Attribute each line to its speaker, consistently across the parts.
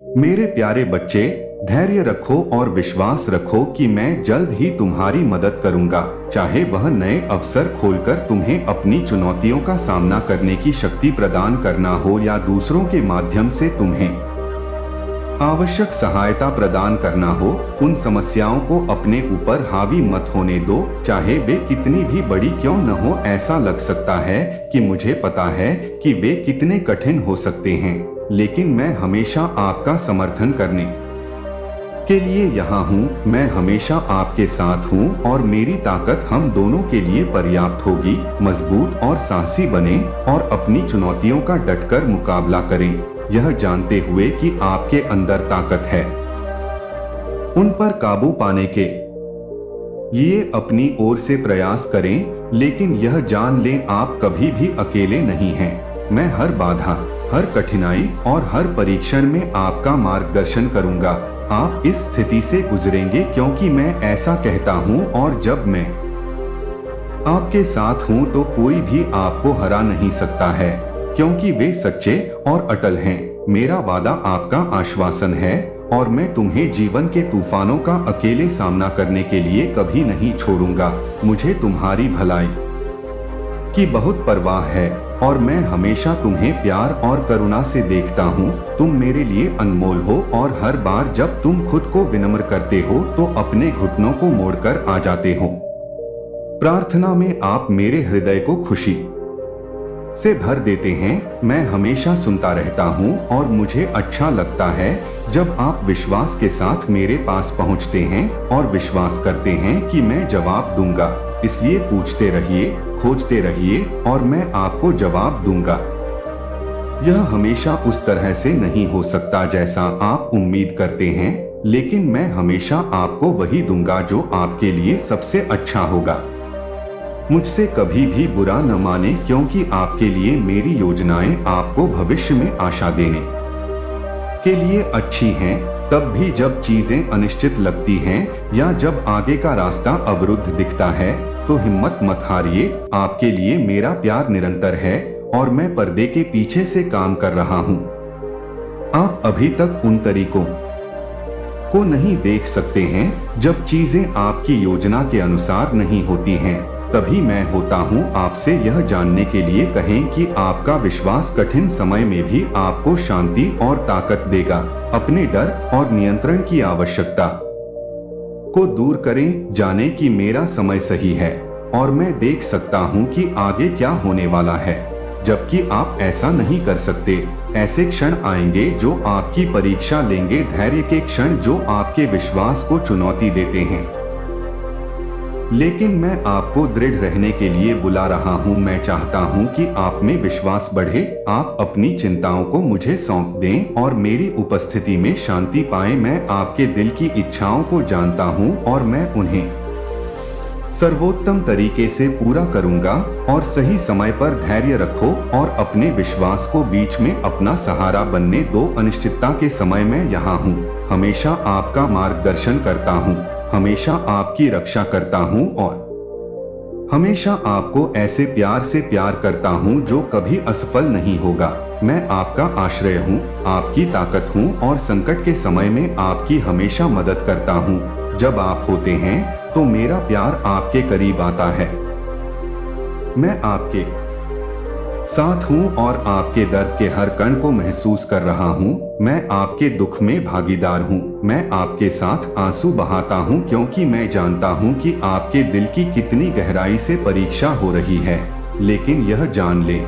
Speaker 1: मेरे प्यारे बच्चे, धैर्य रखो और विश्वास रखो कि मैं जल्द ही तुम्हारी मदद करूंगा, चाहे वह नए अवसर खोलकर तुम्हें अपनी चुनौतियों का सामना करने की शक्ति प्रदान करना हो या दूसरों के माध्यम से तुम्हें आवश्यक सहायता प्रदान करना हो। उन समस्याओं को अपने ऊपर हावी मत होने दो, चाहे वे कितनी भी बड़ी क्यों न हो। ऐसा लग सकता है कि मुझे पता है कि वे कितने कठिन हो सकते हैं, लेकिन मैं हमेशा आपका समर्थन करने के लिए यहाँ हूँ। मैं हमेशा आपके साथ हूँ और मेरी ताकत हम दोनों के लिए पर्याप्त होगी। मजबूत और साहसी बने और अपनी चुनौतियों का डटकर मुकाबला करें, यह जानते हुए कि आपके अंदर ताकत है। उन पर काबू पाने के लिए अपनी ओर से प्रयास करें, लेकिन यह जान लें आप कभी भी अकेले नहीं हैं। मैं हर बाधा, हर कठिनाई और हर परीक्षण में आपका मार्गदर्शन करूंगा। आप इस स्थिति से गुजरेंगे क्योंकि मैं ऐसा कहता हूं, और जब मैं आपके साथ हूं तो कोई भी आपको हरा नहीं सकता है, क्योंकि वे सच्चे और अटल हैं। मेरा वादा आपका आश्वासन है और मैं तुम्हें जीवन के तूफानों का अकेले सामना करने के लिए कभी नहीं छोड़ूंगा। मुझे तुम्हारी भलाई की बहुत परवाह है और मैं हमेशा तुम्हें प्यार और करुणा से देखता हूँ। तुम मेरे लिए अनमोल हो और हर बार जब तुम खुद को विनम्र करते हो तो अपने घुटनों को मोड़कर आ जाते हो। प्रार्थना में आप मेरे हृदय को खुशी से भर देते हैं। मैं हमेशा सुनता रहता हूँ और मुझे अच्छा लगता है जब आप विश्वास के साथ मेरे पास पहुँचते हैं और विश्वास करते हैं कि मैं जवाब दूंगा। इसलिए पूछते रहिए, खोजते रहिए और मैं आपको जवाब दूंगा। यह हमेशा उस तरह से नहीं हो सकता जैसा आप उम्मीद करते हैं, लेकिन मैं हमेशा आपको वही दूंगा जो आपके लिए सबसे अच्छा होगा। मुझसे कभी भी बुरा न माने, क्योंकि आपके लिए मेरी योजनाएं आपको भविष्य में आशा देने के लिए अच्छी हैं। तब भी जब चीजें अनिश्चित लगती हैं या जब आगे का रास्ता अवरुद्ध दिखता है तो हिम्मत मत हारिए। आपके लिए मेरा प्यार निरंतर है और मैं पर्दे के पीछे से काम कर रहा हूँ। आप अभी तक उन तरीकों को नहीं देख सकते हैं जब चीजें आपकी योजना के अनुसार नहीं होती हैं। तभी मैं होता हूँ आपसे यह जानने के लिए कहें कि आपका विश्वास कठिन समय में भी आपको शांति और ताकत देगा। अपने डर और नियंत्रण की आवश्यकता को दूर करें, जाने कि मेरा समय सही है और मैं देख सकता हूँ कि आगे क्या होने वाला है। जबकि आप ऐसा नहीं कर सकते, ऐसे क्षण आएंगे जो आपकी परीक्षा लेंगे, धैर्य के क्षण जो आपके विश्वास को चुनौती देते हैं। लेकिन मैं आपको दृढ़ रहने के लिए बुला रहा हूं। मैं चाहता हूं कि आप में विश्वास बढ़े। आप अपनी चिंताओं को मुझे सौंप दें और मेरी उपस्थिति में शांति पाएं। मैं आपके दिल की इच्छाओं को जानता हूं और मैं उन्हें सर्वोत्तम तरीके से पूरा करूंगा। और सही समय पर धैर्य रखो और अपने विश्वास को बीच में अपना सहारा बनने दो। अनिश्चितता के समय मैं यहाँ हूँ, हमेशा आपका मार्गदर्शन करता हूँ, हमेशा आपकी रक्षा करता हूँ और हमेशा आपको ऐसे प्यार से प्यार करता हूँ जो कभी असफल नहीं होगा। मैं आपका आश्रय हूँ, आपकी ताकत हूँ और संकट के समय में आपकी हमेशा मदद करता हूँ। जब आप होते हैं तो मेरा प्यार आपके करीब आता है। मैं आपके साथ हूँ और आपके दर्द के हर कण को महसूस कर रहा हूँ। मैं आपके दुख में भागीदार हूँ। मैं आपके साथ आंसू बहाता हूँ, क्योंकि मैं जानता हूँ कि आपके दिल की कितनी गहराई से परीक्षा हो रही है। लेकिन यह जान ले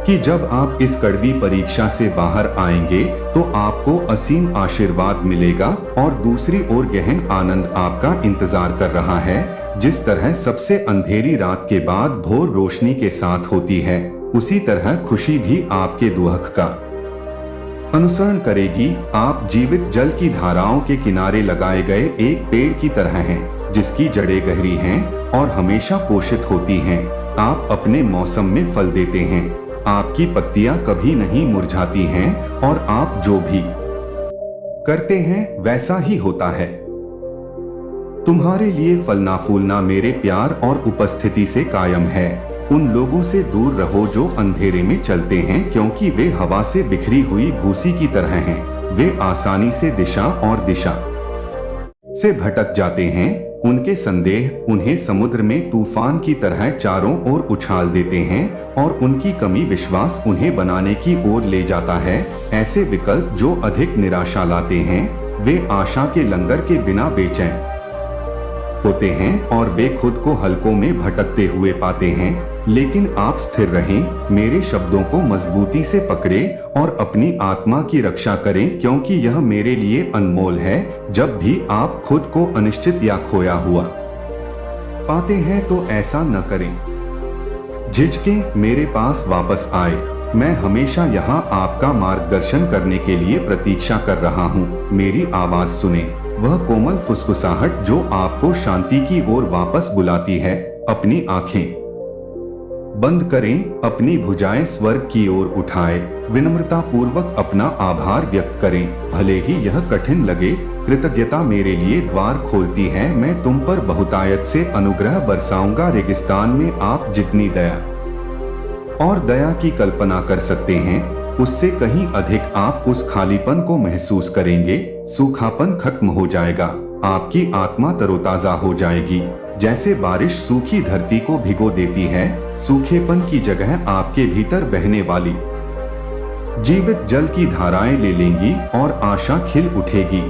Speaker 1: कि जब आप इस कड़वी परीक्षा से बाहर आएंगे तो आपको असीम आशीर्वाद मिलेगा और दूसरी ओर गहन आनंद आपका इंतजार कर रहा है। जिस तरह सबसे अंधेरी रात के बाद भोर रोशनी के साथ होती है, उसी तरह खुशी भी आपके दुख का अनुसरण करेगी। आप जीवित जल की धाराओं के किनारे लगाए गए एक पेड़ की तरह हैं, जिसकी जड़ें गहरी हैं और हमेशा पोषित होती हैं। आप अपने मौसम में फल देते हैं, आपकी पत्तियां कभी नहीं मुरझाती हैं और आप जो भी करते हैं वैसा ही होता है। तुम्हारे लिए फलना फूलना मेरे प्यार और उपस्थिति से कायम है। उन लोगों से दूर रहो जो अंधेरे में चलते हैं, क्योंकि वे हवा से बिखरी हुई भूसी की तरह हैं। वे आसानी से दिशा और दिशा से भटक जाते हैं। उनके संदेह उन्हें समुद्र में तूफान की तरह चारों ओर उछाल देते हैं और उनकी कमी विश्वास उन्हें बनाने की ओर ले जाता है। ऐसे विकल्प जो अधिक निराशा लाते हैं, वे आशा के लंगर के बिना बेचैन होते हैं और वे खुद को हलकों में भटकते हुए पाते हैं। लेकिन आप स्थिर रहें, मेरे शब्दों को मजबूती से पकड़ें और अपनी आत्मा की रक्षा करें, क्योंकि यह मेरे लिए अनमोल है। जब भी आप खुद को अनिश्चित या खोया हुआ पाते हैं तो ऐसा न करें। झिझकें, मेरे पास वापस आए। मैं हमेशा यहाँ आपका मार्गदर्शन करने के लिए प्रतीक्षा कर रहा हूँ। मेरी आवाज सुने, वह कोमल फुसफुसाहट जो आपको शांति की ओर वापस बुलाती है। अपनी आंखें बंद करें, अपनी भुजाएं स्वर्ग की ओर उठाएं, विनम्रता पूर्वक अपना आभार व्यक्त करें, भले ही यह कठिन लगे। कृतज्ञता मेरे लिए द्वार खोलती है। मैं तुम पर बहुतायत से अनुग्रह बरसाऊंगा। रेगिस्तान में आप जितनी दया और दया की कल्पना कर सकते हैं, उससे कहीं अधिक आप उस खालीपन को महसूस करेंगे। सूखापन खत्म हो जाएगा, आपकी आत्मा तरोताजा हो जाएगी। जैसे बारिश सूखी धरती को भिगो देती है, सूखेपन की जगह आपके भीतर बहने वाली जीवित जल की धाराएं ले लेंगी और आशा खिल उठेगी।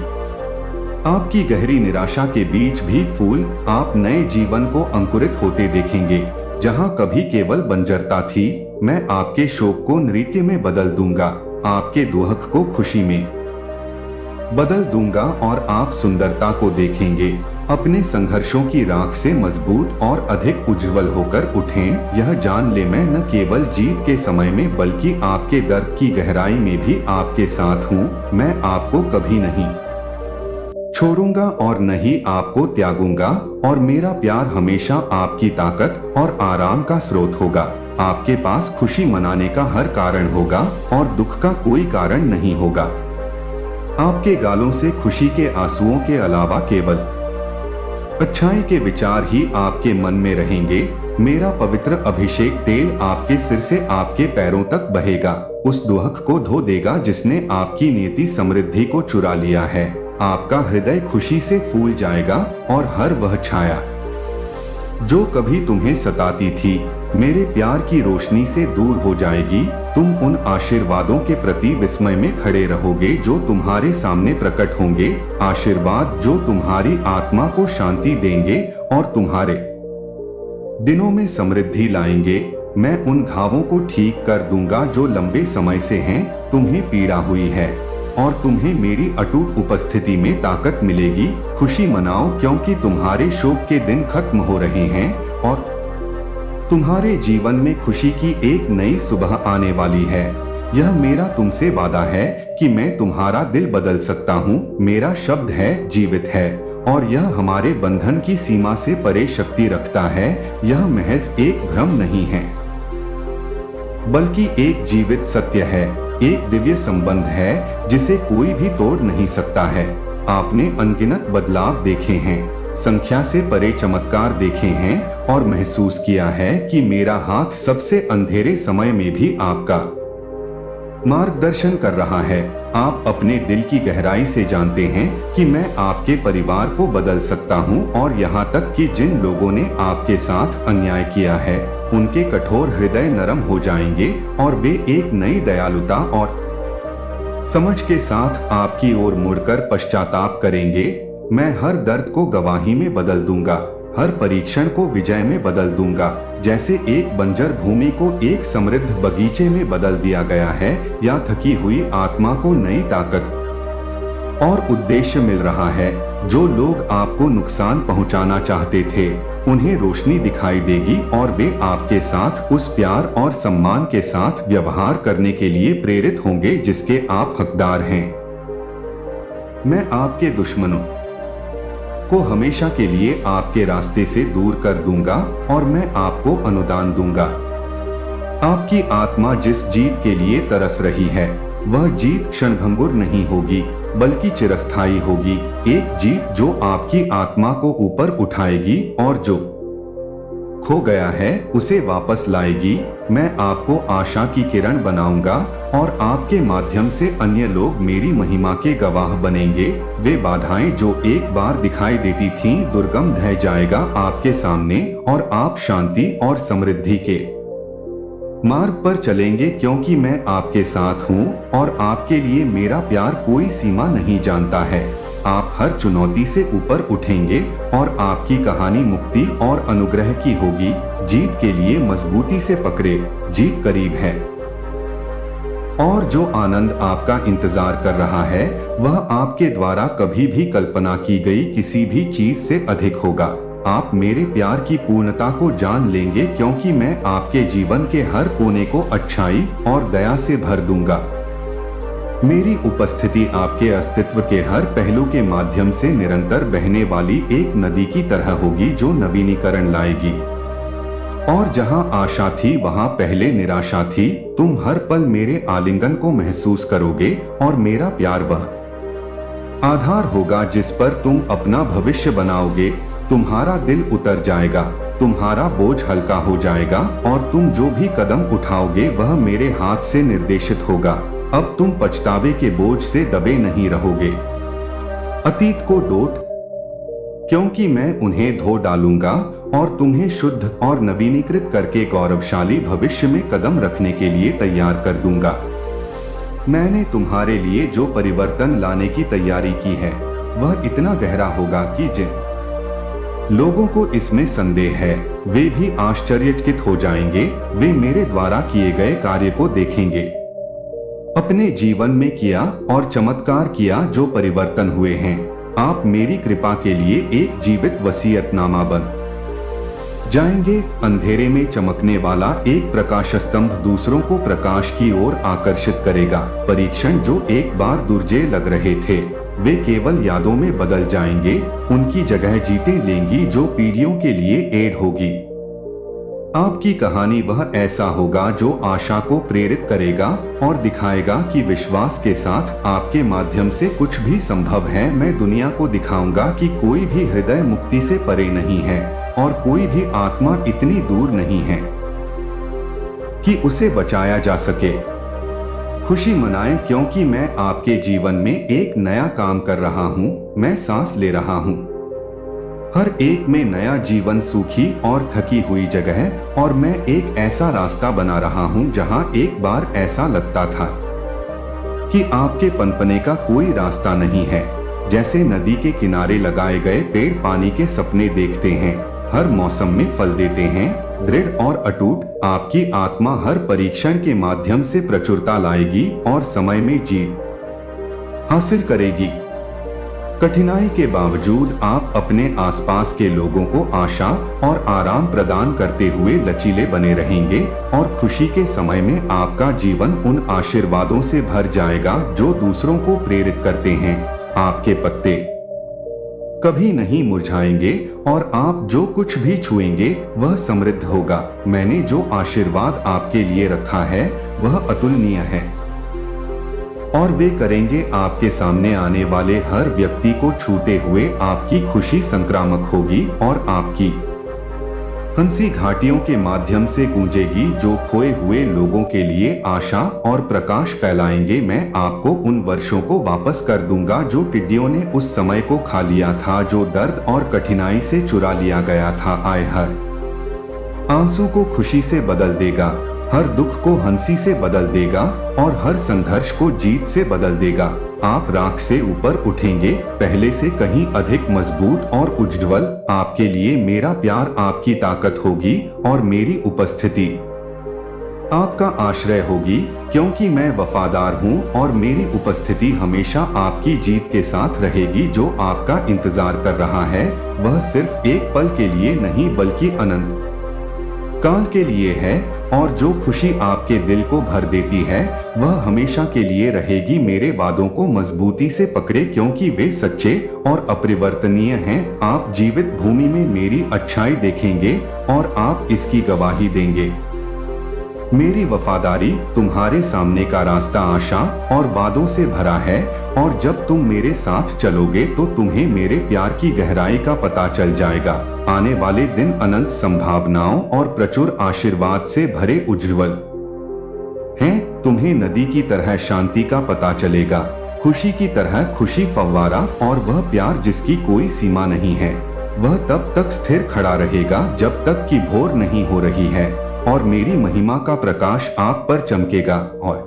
Speaker 1: आपकी गहरी निराशा के बीच भी फूल, आप नए जीवन को अंकुरित होते देखेंगे। जहां कभी केवल बंजरता थी, मैं आपके शोक को नृत्य में बदल दूंगा, आपके दुख को खुशी में बदल दूंगा और आप सुंदरता को देखेंगे। अपने संघर्षों की राख से मजबूत और अधिक उज्जवल होकर उठें। यह जान ले, मैं न केवल जीत के समय में बल्कि आपके दर्द की गहराई में भी आपके साथ हूँ। मैं आपको कभी नहीं छोड़ूंगा और न ही आपको त्यागूंगा, और मेरा प्यार हमेशा आपकी ताकत और आराम का स्रोत होगा। आपके पास खुशी मनाने का हर कारण होगा और दुख का कोई कारण नहीं होगा। आपके गालों से खुशी के आंसुओं के अलावा केवल अच्छाई के विचार ही आपके मन में रहेंगे। मेरा पवित्र अभिषेक तेल आपके सिर से आपके पैरों तक बहेगा, उस दुख को धो देगा जिसने आपकी नीति समृद्धि को चुरा लिया है। आपका हृदय खुशी से फूल जाएगा और हर वह छाया जो कभी तुम्हें सताती थी, मेरे प्यार की रोशनी से दूर हो जाएगी। तुम उन आशीर्वादों के प्रति विस्मय में खड़े रहोगे जो तुम्हारे सामने प्रकट होंगे। आशीर्वाद जो तुम्हारी आत्मा को शांति देंगे और तुम्हारे दिनों में समृद्धि लाएंगे। मैं उन घावों को ठीक कर दूंगा जो लंबे समय से हैं, तुम्हें पीड़ा हुई है, और तुम्हें मेरी अटूट उपस्थिति में ताकत मिलेगी। खुशी मनाओ, क्योंकि तुम्हारे शोक के दिन खत्म हो रहे हैं और तुम्हारे जीवन में खुशी की एक नई सुबह आने वाली है। यह मेरा तुमसे वादा है कि मैं तुम्हारा दिल बदल सकता हूँ। मेरा शब्द है, जीवित है, और यह हमारे बंधन की सीमा से परे शक्ति रखता है। यह महज एक भ्रम नहीं है, बल्कि एक जीवित सत्य है, एक दिव्य संबंध है जिसे कोई भी तोड़ नहीं सकता है। आपने अनगिनत बदलाव देखे हैं, संख्या से परे चमत्कार देखे हैं और महसूस किया है कि मेरा हाथ सबसे अंधेरे समय में भी आपका मार्गदर्शन कर रहा है। आप अपने दिल की गहराई से जानते हैं कि मैं आपके परिवार को बदल सकता हूं, और यहाँ तक कि जिन लोगों ने आपके साथ अन्याय किया है, उनके कठोर हृदय नरम हो जाएंगे और वे एक नई दयालुता और समझ के साथ आपकी ओर मुड़कर पश्चाताप करेंगे। मैं हर दर्द को गवाही में बदल दूंगा, हर परीक्षण को विजय में बदल दूंगा। जैसे एक बंजर भूमि को एक समृद्ध बगीचे में बदल दिया गया है, या थकी हुई आत्मा को नई ताकत और उद्देश्य मिल रहा है। जो लोग आपको नुकसान पहुंचाना चाहते थे, उन्हें रोशनी दिखाई देगी और वे आपके साथ उस प्यार और सम्मान के साथ व्यवहार करने के लिए प्रेरित होंगे जिसके आप हकदार हैं। मैं आपके दुश्मनों को हमेशा के लिए आपके रास्ते से दूर कर दूंगा और मैं आपको अनुदान दूंगा। आपकी आत्मा जिस जीत के लिए तरस रही है, वह जीत क्षणभंगुर नहीं होगी, बल्कि चिरस्थायी होगी। एक जीत जो आपकी आत्मा को ऊपर उठाएगी और जो खो गया है उसे वापस लाएगी। मैं आपको आशा की किरण बनाऊंगा और आपके माध्यम से अन्य लोग मेरी महिमा के गवाह बनेंगे। वे बाधाएं जो एक बार दिखाई देती थीं, दुर्गम ढह जाएगा आपके सामने और आप शांति और समृद्धि के मार्ग पर चलेंगे, क्योंकि मैं आपके साथ हूँ और आपके लिए मेरा प्यार कोई सीमा नहीं जानता है। आप हर चुनौती से ऊपर उठेंगे और आपकी कहानी मुक्ति और अनुग्रह की होगी। जीत के लिए मजबूती से पकड़े, जीत करीब है। और जो आनंद आपका इंतजार कर रहा है वह आपके द्वारा कभी भी कल्पना की गई किसी भी चीज से अधिक होगा। आप मेरे प्यार की पूर्णता को जान लेंगे, क्योंकि मैं आपके जीवन के हर कोने को अच्छाई और दया से भर दूंगा। मेरी उपस्थिति आपके अस्तित्व के हर पहलू के माध्यम से निरंतर बहने वाली एक नदी की तरह होगी जो नवीनीकरण लाएगी। और जहां आशा थी वहां पहले निराशा थी। तुम हर पल मेरे आलिंगन को महसूस करोगे और मेरा प्यार वह आधार होगा जिस पर तुम अपना भविष्य बनाओगे। तुम्हारा दिल उतर जाएगा, तुम्हारा बोझ हल्का हो जाएगा और तुम जो भी कदम उठाओगे वह मेरे हाथ से निर्देशित होगा। अब तुम पछतावे के बोझ से दबे नहीं रहोगे। अतीत को डोट, क्योंकि मैं उन्हें धो डालूंगा और तुम्हें शुद्ध और नवीनीकृत करके गौरवशाली भविष्य में कदम रखने के लिए तैयार कर दूंगा। मैंने तुम्हारे लिए जो परिवर्तन लाने की तैयारी की है वह इतना गहरा होगा कि जिन लोगों को इसमें संदेह है वे भी आश्चर्यचकित हो जाएंगे। वे मेरे द्वारा किए गए कार्य को देखेंगे, अपने जीवन में किया और चमत्कार किया जो परिवर्तन हुए हैं। आप मेरी कृपा के लिए एक जीवित वसीयतनामा बन जाएंगे। अंधेरे में चमकने वाला एक प्रकाश स्तंभ दूसरों को प्रकाश की ओर आकर्षित करेगा। परीक्षण जो एक बार दुर्जय लग रहे थे वे केवल यादों में बदल जाएंगे। उनकी जगह जीते लेंगी जो पीढ़ियों के लिए एड होगी। आपकी कहानी वह ऐसा होगा जो आशा को प्रेरित करेगा और दिखाएगा कि विश्वास के साथ आपके माध्यम से कुछ भी संभव है। मैं दुनिया को दिखाऊंगा कि कोई भी हृदय मुक्ति से परे नहीं है और कोई भी आत्मा इतनी दूर नहीं है कि उसे बचाया जा सके। खुशी मनाएं, क्योंकि मैं आपके जीवन में एक नया काम कर रहा हूँ। मैं सांस ले रहा हूँ, हर एक में नया जीवन, सूखी और थकी हुई जगह। और मैं एक ऐसा रास्ता बना रहा हूँ जहाँ एक बार ऐसा लगता था कि आपके पनपने का कोई रास्ता नहीं है। जैसे नदी के किनारे लगाए गए पेड़ पानी के सपने देखते हैं, हर मौसम में फल देते हैं, दृढ़ और अटूट। आपकी आत्मा हर परीक्षण के माध्यम से प्रचुरता लाएगी और समय में जीत हासिल करेगी। कठिनाई के बावजूद आप अपने आसपास के लोगों को आशा और आराम प्रदान करते हुए लचीले बने रहेंगे और खुशी के समय में आपका जीवन उन आशीर्वादों से भर जाएगा जो दूसरों को प्रेरित करते हैं। आपके पत्ते कभी नहीं मुरझाएंगे और आप जो कुछ भी छुएंगे वह समृद्ध होगा। मैंने जो आशीर्वाद आपके लिए रखा है वह अतुलनीय है और वे करेंगे आपके सामने आने वाले हर व्यक्ति को छूते हुए आपकी खुशी संक्रामक होगी और आपकी हंसी घाटियों के माध्यम से गूंजेगी जो खोए हुए लोगों के लिए आशा और प्रकाश फैलाएंगे। मैं आपको उन वर्षों को वापस कर दूंगा जो टिड्डियों ने उस समय को खा लिया था, जो दर्द और कठिनाई से चुरा लिया गया था। आए हर आंसू को खुशी से बदल देगा, हर दुख को हंसी से बदल देगा और हर संघर्ष को जीत से बदल देगा। आप राख से ऊपर उठेंगे, पहले से कहीं अधिक मजबूत और उज्ज्वल। आपके लिए मेरा प्यार आपकी ताकत होगी और मेरी उपस्थिति आपका आश्रय होगी, क्योंकि मैं वफादार हूँ और मेरी उपस्थिति हमेशा आपकी जीत के साथ रहेगी। जो आपका इंतजार कर रहा है वह सिर्फ एक पल के लिए नहीं बल्कि अनंत काल के लिए है और जो खुशी आपके दिल को भर देती है वह हमेशा के लिए रहेगी। मेरे वादों को मजबूती से पकड़े, क्योंकि वे सच्चे और अपरिवर्तनीय हैं। आप जीवित भूमि में मेरी अच्छाई देखेंगे और आप इसकी गवाही देंगे। मेरी वफादारी तुम्हारे सामने का रास्ता आशा और वादों से भरा है, और जब तुम मेरे साथ चलोगे तो तुम्हें मेरे प्यार की गहराई का पता चल जाएगा। आने वाले दिन अनंत संभावनाओं और प्रचुर आशीर्वाद से भरे उज्ज्वल हैं। तुम्हें नदी की तरह शांति का पता चलेगा, खुशी की तरह खुशी फव्वारा, और वह प्यार जिसकी कोई सीमा नहीं है, वह तब तक स्थिर खड़ा रहेगा जब तक कि भोर नहीं हो रही है, और मेरी महिमा का प्रकाश आप पर चमकेगा और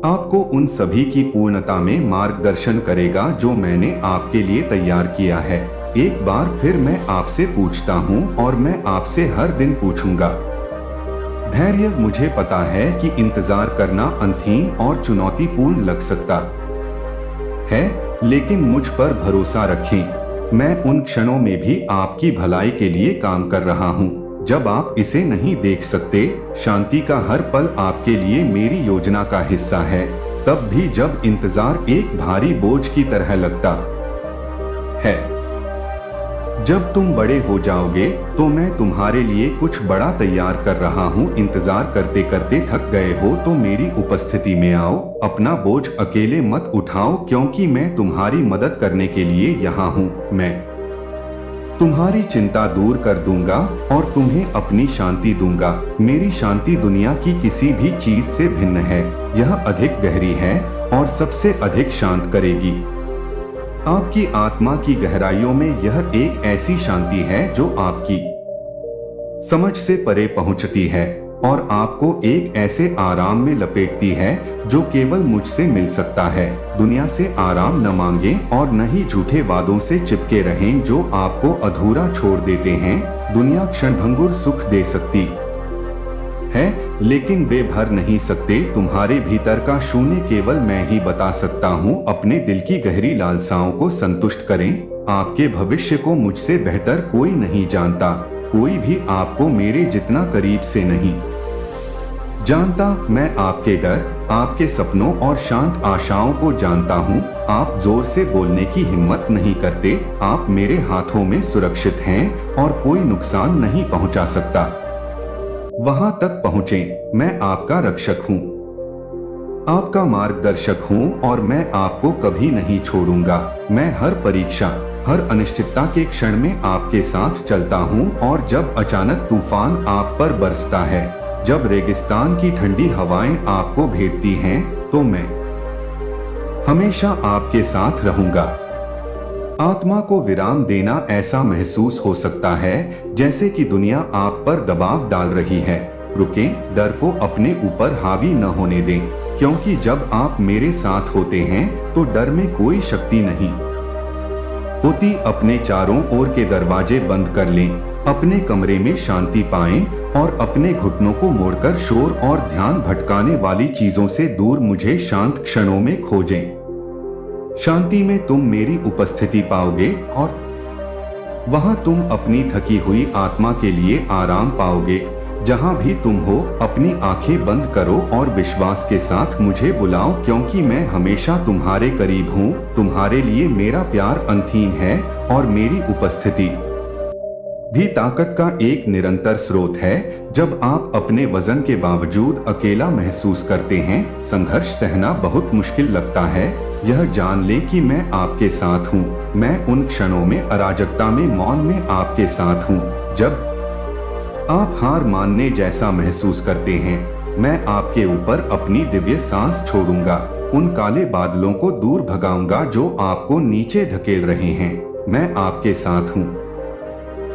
Speaker 1: आपको उन सभी की पूर्णता में मार्गदर्शन करेगा जो मैंने आपके लिए तैयार किया है। एक बार फिर मैं आपसे पूछता हूँ और मैं आपसे हर दिन पूछूंगा। धैर्य, मुझे पता है कि इंतजार करना अंतहीन और चुनौतीपूर्ण लग सकता है, लेकिन मुझ पर भरोसा रखें। मैं उन क्षणों में भी आपकी भलाई के लिए काम कर रहा हूँ जब आप इसे नहीं देख सकते। शांति का हर पल आपके लिए मेरी योजना का हिस्सा है, तब भी जब इंतजार एक भारी बोझ की तरह लगता है। जब तुम बड़े हो जाओगे तो मैं तुम्हारे लिए कुछ बड़ा तैयार कर रहा हूँ। इंतजार करते करते थक गए हो तो मेरी उपस्थिति में आओ। अपना बोझ अकेले मत उठाओ, क्योंकि मैं तुम्हारी मदद करने के लिए यहाँ हूँ। मैं तुम्हारी चिंता दूर कर दूंगा और तुम्हें अपनी शांति दूंगा। मेरी शांति दुनिया की किसी भी चीज से भिन्न है। यह अधिक गहरी है और सबसे अधिक शांत करेगी। आपकी आत्मा की गहराइयों में यह एक ऐसी शांति है जो आपकी समझ से परे पहुंचती है और आपको एक ऐसे आराम में लपेटती है जो केवल मुझसे मिल सकता है। दुनिया से आराम न मांगें और न ही झूठे वादों से चिपके रहें जो आपको अधूरा छोड़ देते हैं। दुनिया क्षणभंगुर सुख दे सकती है, लेकिन वे भर नहीं सकते तुम्हारे भीतर का शून्य। केवल मैं ही बता सकता हूँ। अपने दिल की गहरी लालसाओं को संतुष्ट करें। आपके भविष्य को मुझसे बेहतर कोई नहीं जानता। कोई भी आपको मेरे जितना करीब से नहीं जानता। मैं आपके डर, आपके सपनों और शांत आशाओं को जानता हूँ। आप जोर से बोलने की हिम्मत नहीं करते। आप मेरे हाथों में सुरक्षित हैं और कोई नुकसान नहीं पहुँचा सकता। वहां तक पहुँचें। मैं आपका रक्षक हूँ, आपका मार्गदर्शक हूँ और मैं आपको कभी नहीं छोड़ूंगा। मैं हर परीक्षा, हर अनिश्चितता के क्षण में आपके साथ चलता हूँ, और जब अचानक तूफान आप पर बरसता है, जब रेगिस्तान की ठंडी हवाएं आपको भेदती हैं, तो मैं हमेशा आपके साथ रहूंगा। आत्मा को विराम देना ऐसा महसूस हो सकता है जैसे कि दुनिया आप पर दबाव डाल रही है। रुकें, डर को अपने ऊपर हावी न होने दें, क्योंकि जब आप मेरे साथ होते हैं तो डर में कोई शक्ति नहीं होती। अपने चारों ओर के दरवाजे बंद कर लें, अपने कमरे में शांति पाएं और अपने घुटनों को मोड़कर शोर और ध्यान भटकाने वाली चीजों से दूर मुझे शांत क्षणों में खोजें। शांति में तुम मेरी उपस्थिति पाओगे और वहां तुम अपनी थकी हुई आत्मा के लिए आराम पाओगे। जहां भी तुम हो, अपनी आंखें बंद करो और विश्वास के साथ मुझे बुलाओ, क्योंकि मैं हमेशा तुम्हारे करीब हूँ। तुम्हारे लिए मेरा प्यार अंतहीन है और मेरी उपस्थिति भी ताकत का एक निरंतर स्रोत है। जब आप अपने वजन के बावजूद अकेला महसूस करते हैं, संघर्ष सहना बहुत मुश्किल लगता है, यह जान लें कि मैं आपके साथ हूँ। मैं उन क्षणों में, अराजकता में, मौन में आपके साथ हूँ। जब आप हार मानने जैसा महसूस करते हैं, मैं आपके ऊपर अपनी दिव्य सांस छोड़ूंगा। उन काले बादलों को दूर भगाऊंगा जो आपको नीचे धकेल रहे हैं। मैं आपके साथ हूँ।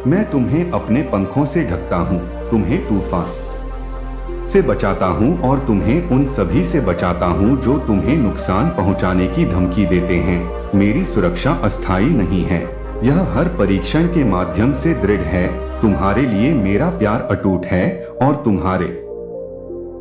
Speaker 1: मैं तुम्हें अपने पंखों से ढकता हूँ, तुम्हें तूफान से बचाता हूँ और तुम्हें उन सभी से बचाता हूँ जो तुम्हें नुकसान पहुँचाने की धमकी देते हैं। मेरी सुरक्षा अस्थायी नहीं है, यह हर परीक्षण के माध्यम से दृढ़ है। तुम्हारे लिए मेरा प्यार अटूट है और तुम्हारे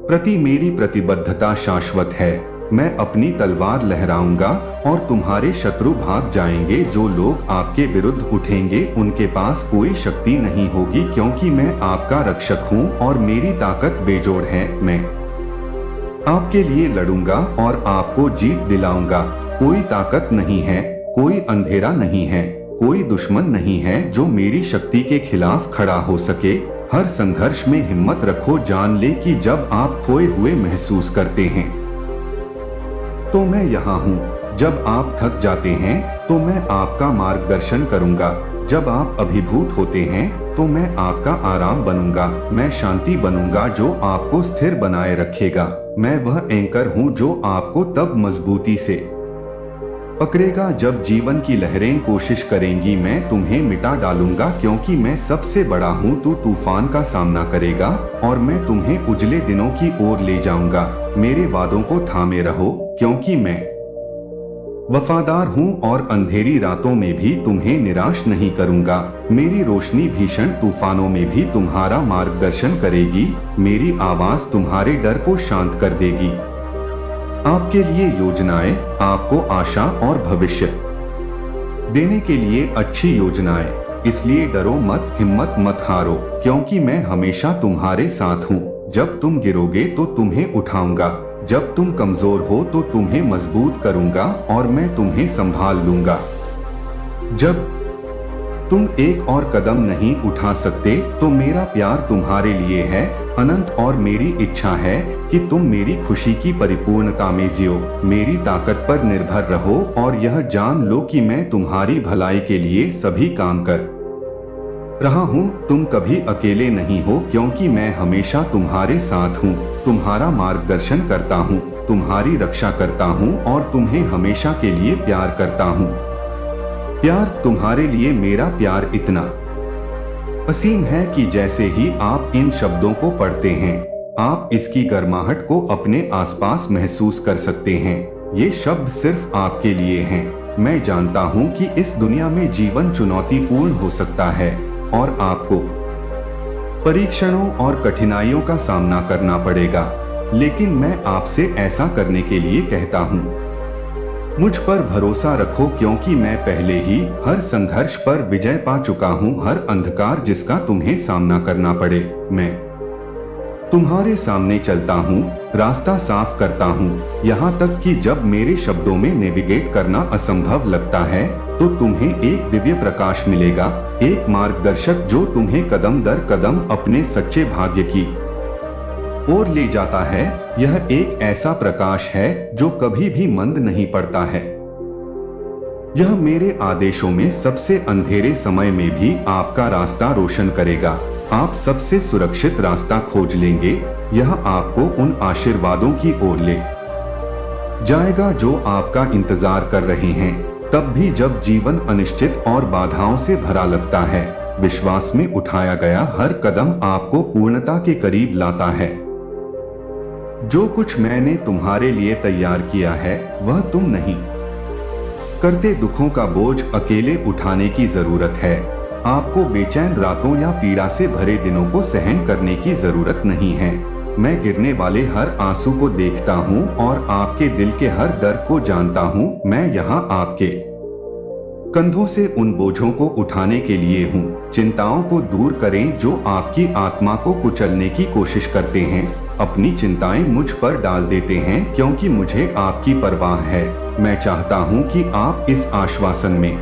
Speaker 1: प्रति मेरी प्रतिबद्धता शाश्वत है। मैं अपनी तलवार लहराऊंगा और तुम्हारे शत्रु भाग जाएंगे। जो लोग आपके विरुद्ध उठेंगे उनके पास कोई शक्ति नहीं होगी, क्योंकि मैं आपका रक्षक हूँ और मेरी ताकत बेजोड़ है। मैं आपके लिए लड़ूंगा और आपको जीत दिलाऊंगा। कोई ताकत नहीं है, कोई अंधेरा नहीं है, कोई दुश्मन नहीं है जो मेरी शक्ति के खिलाफ खड़ा हो सके। हर संघर्ष में हिम्मत रखो, जान ले कि जब आप खोए हुए महसूस करते हैं तो मैं यहाँ हूँ। जब आप थक जाते हैं तो मैं आपका मार्गदर्शन करूँगा। जब आप अभिभूत होते हैं तो मैं आपका आराम बनूंगा। मैं शांति बनूंगा जो आपको स्थिर बनाए रखेगा। मैं वह एंकर हूँ जो आपको तब मजबूती से पकड़ेगा जब जीवन की लहरें कोशिश करेंगी। मैं तुम्हें मिटा डालूंगा क्योंकि मैं सबसे बड़ा हूँ। तू तूफान का सामना करेगा और मैं तुम्हें उजले दिनों की ओर ले जाऊंगा। मेरे वादों को थामे रहो क्योंकि मैं वफादार हूँ और अंधेरी रातों में भी तुम्हें निराश नहीं करूंगा। मेरी रोशनी भीषण तूफानों में भी तुम्हारा मार्गदर्शन करेगी। मेरी आवाज तुम्हारे डर को शांत कर देगी। आपके लिए योजनाएं, आपको आशा और भविष्य देने के लिए अच्छी योजनाएं। इसलिए डरो मत, हिम्मत मत हारो क्योंकि मैं हमेशा तुम्हारे साथ हूँ। जब तुम गिरोगे तो तुम्हें उठाऊंगा। जब तुम कमजोर हो तो तुम्हें मजबूत करूंगा और मैं तुम्हें संभाल लूंगा। जब तुम एक और कदम नहीं उठा सकते तो मेरा प्यार तुम्हारे लिए है अनंत और मेरी इच्छा है कि तुम मेरी खुशी की परिपूर्णता में जियो। मेरी ताकत पर निर्भर रहो और यह जान लो कि मैं तुम्हारी भलाई के लिए सभी काम कर रहा हूँ। तुम कभी अकेले नहीं हो क्योंकि मैं हमेशा तुम्हारे साथ हूँ। तुम्हारा मार्गदर्शन करता हूँ, तुम्हारी रक्षा करता हूँ और तुम्हें हमेशा के लिए प्यार करता हूँ। प्यार तुम्हारे लिए मेरा प्यार इतना असीम है कि जैसे ही आप इन शब्दों को पढ़ते हैं आप इसकी गर्माहट को अपने आसपास महसूस कर सकते हैं। ये शब्द सिर्फ आपके लिए हैं। मैं जानता हूँ कि इस दुनिया में जीवन चुनौतीपूर्ण हो सकता है और आपको परीक्षणों और कठिनाइयों का सामना करना पड़ेगा, लेकिन मैं आपसे ऐसा करने के लिए कहता हूँ। मुझ पर भरोसा रखो क्योंकि मैं पहले ही हर संघर्ष पर विजय पा चुका हूँ। हर अंधकार जिसका तुम्हें सामना करना पड़े मैं तुम्हारे सामने चलता हूँ, रास्ता साफ करता हूँ। यहाँ तक कि जब मेरे शब्दों में नेविगेट करना असंभव लगता है तो तुम्हें एक दिव्य प्रकाश मिलेगा, एक मार्गदर्शक जो तुम्हें कदम दर कदम अपने सच्चे भाग्य की ओर ले जाता है। यह एक ऐसा प्रकाश है जो कभी भी मंद नहीं पड़ता है। यह मेरे आदेशों में सबसे अंधेरे समय में भी आपका रास्ता रोशन करेगा। आप सबसे सुरक्षित रास्ता खोज लेंगे। यह आपको उन आशीर्वादों की ओर ले जाएगा जो आपका इंतजार कर रहे हैं। तब भी जब जीवन अनिश्चित और बाधाओं से भरा लगता है, विश्वास में उठाया गया हर कदम आपको पूर्णता के करीब लाता है। जो कुछ मैंने तुम्हारे लिए तैयार किया है वह तुम नहीं करते। दुखों का बोझ अकेले उठाने की जरूरत है। आपको बेचैन रातों या पीड़ा से भरे दिनों को सहन करने की जरूरत नहीं है। मैं गिरने वाले हर आंसू को देखता हूँ और आपके दिल के हर दर्द को जानता हूँ। मैं यहाँ आपके कंधों से उन बोझों को उठाने के लिए हूँ। चिंताओं को दूर करें जो आपकी आत्मा को कुचलने की कोशिश करते हैं। अपनी चिंताएं मुझ पर डाल देते हैं क्योंकि मुझे आपकी परवाह है। मैं चाहता हूँ कि आप इस आश्वासन में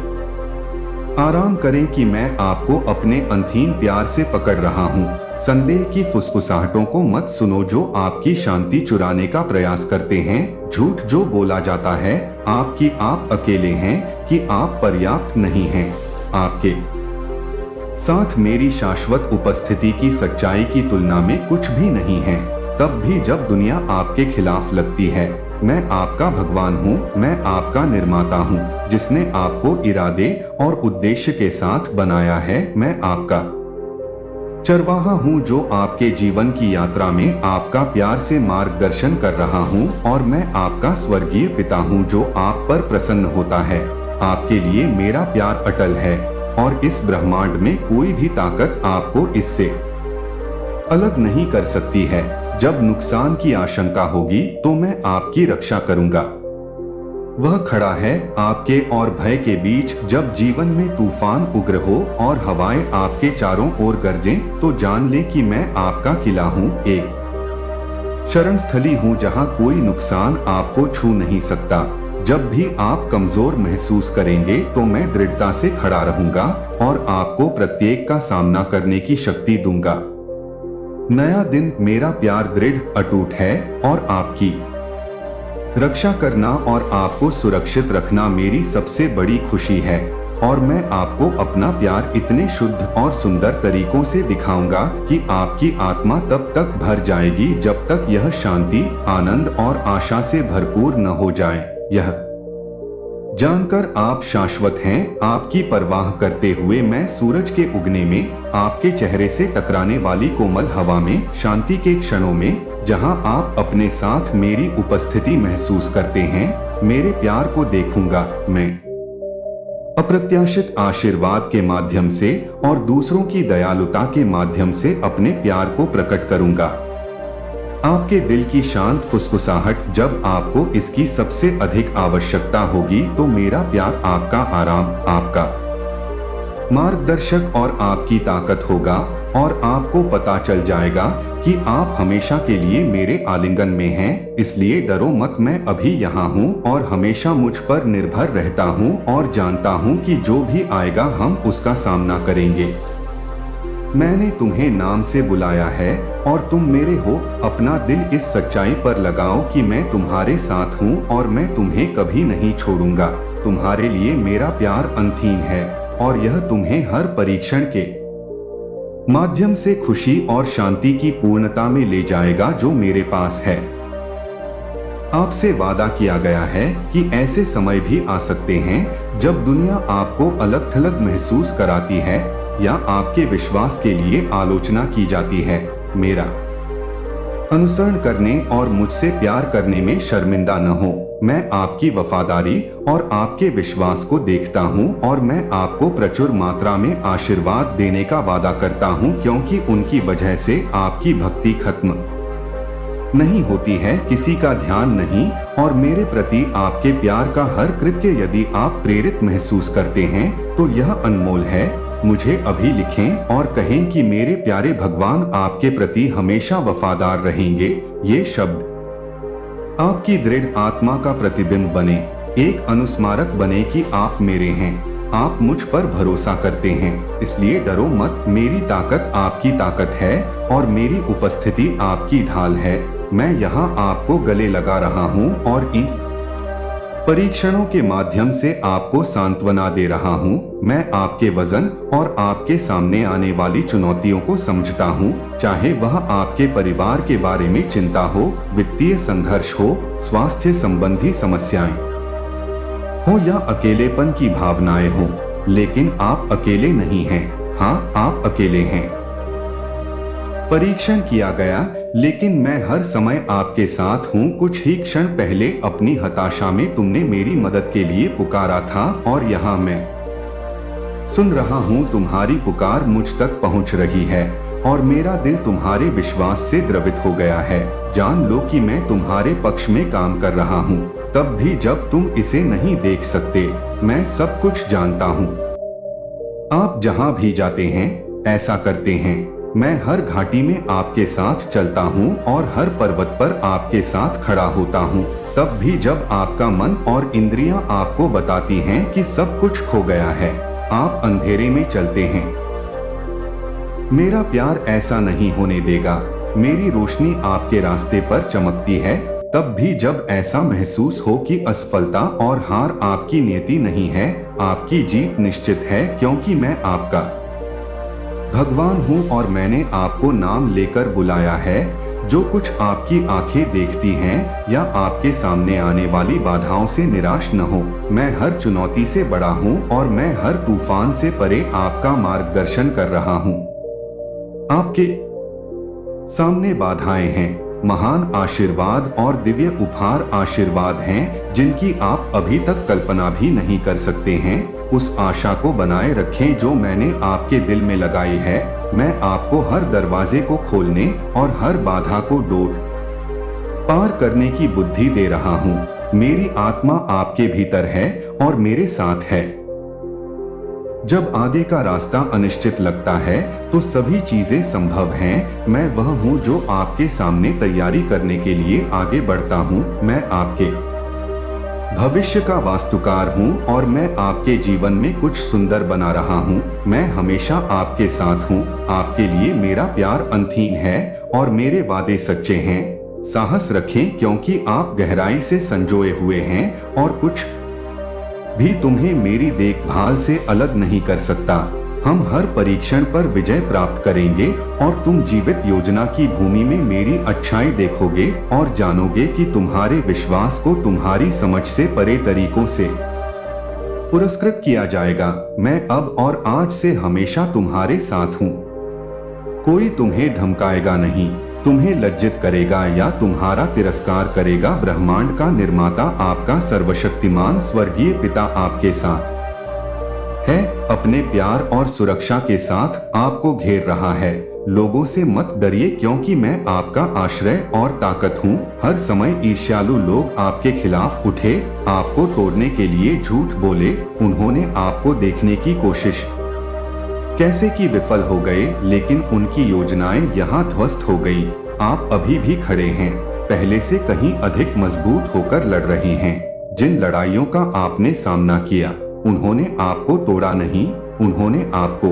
Speaker 1: आराम करें कि मैं आपको अपने अनथीन प्यार से पकड़ रहा हूँ। संदेह की फुसफुसाहटों को मत सुनो जो आपकी शांति चुराने का प्रयास करते हैं। झूठ जो बोला जाता है आपकी आप अकेले हैं, कि आप पर्याप्त नहीं हैं। आपके साथ मेरी शाश्वत उपस्थिति की सच्चाई की तुलना में कुछ भी नहीं है। तब भी जब दुनिया आपके खिलाफ लगती है, मैं आपका भगवान हूँ। मैं आपका निर्माता हूँ जिसने आपको इरादे और उद्देश्य के साथ बनाया है। मैं आपका चरवाहा हूँ जो आपके जीवन की यात्रा में आपका प्यार से मार्गदर्शन कर रहा हूँ। और मैं आपका स्वर्गीय पिता हूँ जो आप पर प्रसन्न होता है। आपके लिए मेरा प्यार अटल है और इस ब्रह्मांड में कोई भी ताकत आपको इससे अलग नहीं कर सकती है। जब नुकसान की आशंका होगी तो मैं आपकी रक्षा करूंगा। वह खड़ा है आपके और भय के बीच। जब जीवन में तूफान उग्र हो और हवाएं आपके चारों ओर गरजें, तो जान ले कि मैं आपका किला हूँ, एक शरण स्थली हूँ जहाँ कोई नुकसान आपको छू नहीं सकता। जब भी आप कमजोर महसूस करेंगे तो मैं दृढ़ता से खड़ा रहूंगा और आपको प्रत्येक का सामना करने की शक्ति दूंगा। नया दिन, मेरा प्यार दृढ़ अटूट है और आपकी रक्षा करना और आपको सुरक्षित रखना मेरी सबसे बड़ी खुशी है। और मैं आपको अपना प्यार इतने शुद्ध और सुंदर तरीकों से दिखाऊंगा कि आपकी आत्मा तब तक भर जाएगी जब तक यह शांति, आनंद और आशा से भरपूर न हो जाए। यह जानकर आप शाश्वत हैं, आपकी परवाह करते हुए मैं सूरज के उगने में, आपके चेहरे से टकराने वाली कोमल हवा में, शांति के क्षणों में, जहां आप अपने साथ मेरी उपस्थिति महसूस करते हैं, मेरे प्यार को देखूंगा। मैं अप्रत्याशित आशीर्वाद के माध्यम से और दूसरों की दयालुता के माध्यम से अपने प्यार को प्रकट करूंगा। आपके दिल की शांत फुसफुसाहट, जब आपको इसकी सबसे अधिक आवश्यकता होगी, तो मेरा प्यार आपका आराम, आपका मार्गदर्शक और आपकी ताकत होगा। और आपको पता चल जाएगा कि आप हमेशा के लिए मेरे आलिंगन में हैं, इसलिए डरो मत, मैं अभी यहाँ हूँ और हमेशा मुझ पर निर्भर रहता हूँ और जानता हूँ कि जो भी आएगा हम उसका सामना करेंगे। मैंने तुम्हें नाम से बुलाया है और तुम मेरे हो। अपना दिल इस सच्चाई पर लगाओ कि मैं तुम्हारे साथ हूँ और मैं तुम्हें कभी नहीं छोड़ूंगा। तुम्हारे लिए मेरा प्यार अनथीन है और यह तुम्हें हर परीक्षण के माध्यम से खुशी और शांति की पूर्णता में ले जाएगा जो मेरे पास है। आपसे वादा किया गया है कि ऐसे समय भी आ सकते हैं जब दुनिया आपको अलग थलग महसूस कराती है या आपके विश्वास के लिए आलोचना की जाती है। मेरा अनुसरण करने और मुझसे प्यार करने में शर्मिंदा न हो। मैं आपकी वफादारी और आपके विश्वास को देखता हूं और मैं आपको प्रचुर मात्रा में आशीर्वाद देने का वादा करता हूं, क्योंकि उनकी वजह से आपकी भक्ति खत्म नहीं होती है, किसी का ध्यान नहीं। और मेरे प्रति आपके प्यार का हर कृत्य यदि आप प्रेरित महसूस करते हैं तो यह अनमोल है। मुझे अभी लिखें और कहें कि मेरे प्यारे भगवान आपके प्रति हमेशा वफादार रहेंगे। ये शब्द आपकी दृढ़ आत्मा का प्रतिबिंब बने, एक अनुस्मारक बने कि आप मेरे हैं, आप मुझ पर भरोसा करते हैं, इसलिए डरो मत। मेरी ताकत आपकी ताकत है और मेरी उपस्थिति आपकी ढाल है। मैं यहाँ आपको गले लगा रहा हूँ और इन परीक्षणों के माध्यम से आपको सांत्वना दे रहा हूँ। मैं आपके वजन और आपके सामने आने वाली चुनौतियों को समझता हूँ, चाहे वह आपके परिवार के बारे में चिंता हो, वित्तीय संघर्ष हो, स्वास्थ्य संबंधी समस्याएं हो या अकेलेपन की भावनाएं हो। लेकिन आप अकेले नहीं हैं। हाँ, आप अकेले हैं। परीक्षण किया गया, लेकिन मैं हर समय आपके साथ हूँ। कुछ ही क्षण पहले अपनी हताशा में तुमने मेरी मदद के लिए पुकारा था और यहाँ मैं सुन रहा हूँ। तुम्हारी पुकार मुझ तक पहुँच रही है और मेरा दिल तुम्हारे विश्वास से द्रवित हो गया है। जान लो कि मैं तुम्हारे पक्ष में काम कर रहा हूँ, तब भी जब तुम इसे नहीं देख सकते। मैं सब कुछ जानता हूँ। आप जहाँ भी जाते हैं ऐसा करते हैं। मैं हर घाटी में आपके साथ चलता हूँ और हर पर्वत पर आपके साथ खड़ा होता हूँ। तब भी जब आपका मन और इंद्रियां आपको बताती हैं कि सब कुछ खो गया है, आप अंधेरे में चलते हैं। मेरा प्यार ऐसा नहीं होने देगा। मेरी रोशनी आपके रास्ते पर चमकती है। तब भी जब ऐसा महसूस हो कि असफलता और हार आपकी नियति नहीं है, आपकी जीत निश्चित है, क्योंकि मैं आपका भगवान हूँ और मैंने आपको नाम लेकर बुलाया है। जो कुछ आपकी आंखें देखती हैं या आपके सामने आने वाली बाधाओं से निराश न हो। मैं हर चुनौती से बड़ा हूँ और मैं हर तूफान से परे आपका मार्गदर्शन कर रहा हूँ। आपके सामने बाधाएं हैं, महान आशीर्वाद और दिव्य उपहार आशीर्वाद हैं जिनकी आप अभी तक कल्पना भी नहीं कर सकते हैं। उस आशा को बनाए रखें जो मैंने आपके दिल में लगाई है। मैं आपको हर दरवाजे को खोलने और हर बाधा को डोर पार करने की बुद्धि दे रहा हूँ। मेरी आत्मा आपके भीतर है और मेरे साथ है। जब आगे का रास्ता अनिश्चित लगता है तो सभी चीजें संभव हैं। मैं वह हूँ जो आपके सामने तैयारी करने के लिए आगे बढ़ता हूँ। मैं आपके भविष्य का वास्तुकार हूँ और मैं आपके जीवन में कुछ सुंदर बना रहा हूँ। मैं हमेशा आपके साथ हूँ। आपके लिए मेरा प्यार अनथीन है और मेरे वादे सच्चे हैं। साहस रखें क्योंकि आप गहराई से संजोए हुए हैं और कुछ भी तुम्हें मेरी देखभाल से अलग नहीं कर सकता। हम हर परीक्षण पर विजय प्राप्त करेंगे और तुम जीवित योजना की भूमि में मेरी अच्छाई देखोगे और जानोगे कि तुम्हारे विश्वास को तुम्हारी समझ से परे तरीकों से पुरस्कृत किया जाएगा। मैं अब और आज से हमेशा तुम्हारे साथ हूँ। कोई तुम्हें धमकाएगा नहीं, तुम्हें लज्जित करेगा या तुम्हारा तिरस्कार करेगा। ब्रह्मांड का निर्माता आपका सर्वशक्तिमान स्वर्गीय पिता आपके साथ है, अपने प्यार और सुरक्षा के साथ आपको घेर रहा है। लोगों से मत डरिए क्योंकि मैं आपका आश्रय और ताकत हूँ। हर समय ईर्ष्यालु लोग आपके खिलाफ उठे, आपको तोड़ने के लिए झूठ बोले। उन्होंने आपको देखने की कोशिश कैसे की विफल हो गए, लेकिन उनकी योजनाएं यहाँ ध्वस्त हो गई। आप अभी भी खड़े हैं, पहले से कहीं अधिक मजबूत होकर लड़ रहे हैं। जिन लड़ाइयों का आपने सामना किया, उन्होंने आपको तोड़ा नहीं, उन्होंने आपको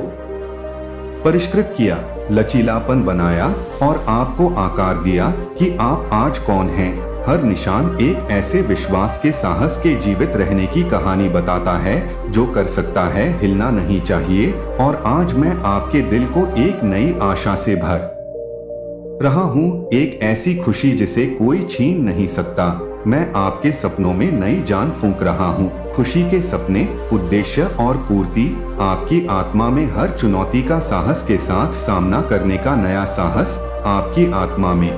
Speaker 1: परिष्कृत किया, लचीलापन बनाया और आपको आकार दिया कि आप आज कौन हैं। हर निशान एक ऐसे विश्वास के साहस के जीवित रहने की कहानी बताता है जो कर सकता है, हिलना नहीं चाहिए। और आज मैं आपके दिल को एक नई आशा से भर रहा हूँ, एक ऐसी खुशी जिसे कोई छीन नहीं सकता। मैं आपके सपनों में नई जान फूंक रहा हूँ, खुशी के सपने, उद्देश्य और पूर्ति। आपकी आत्मा में हर चुनौती का साहस के साथ सामना करने का नया साहस, आपकी आत्मा में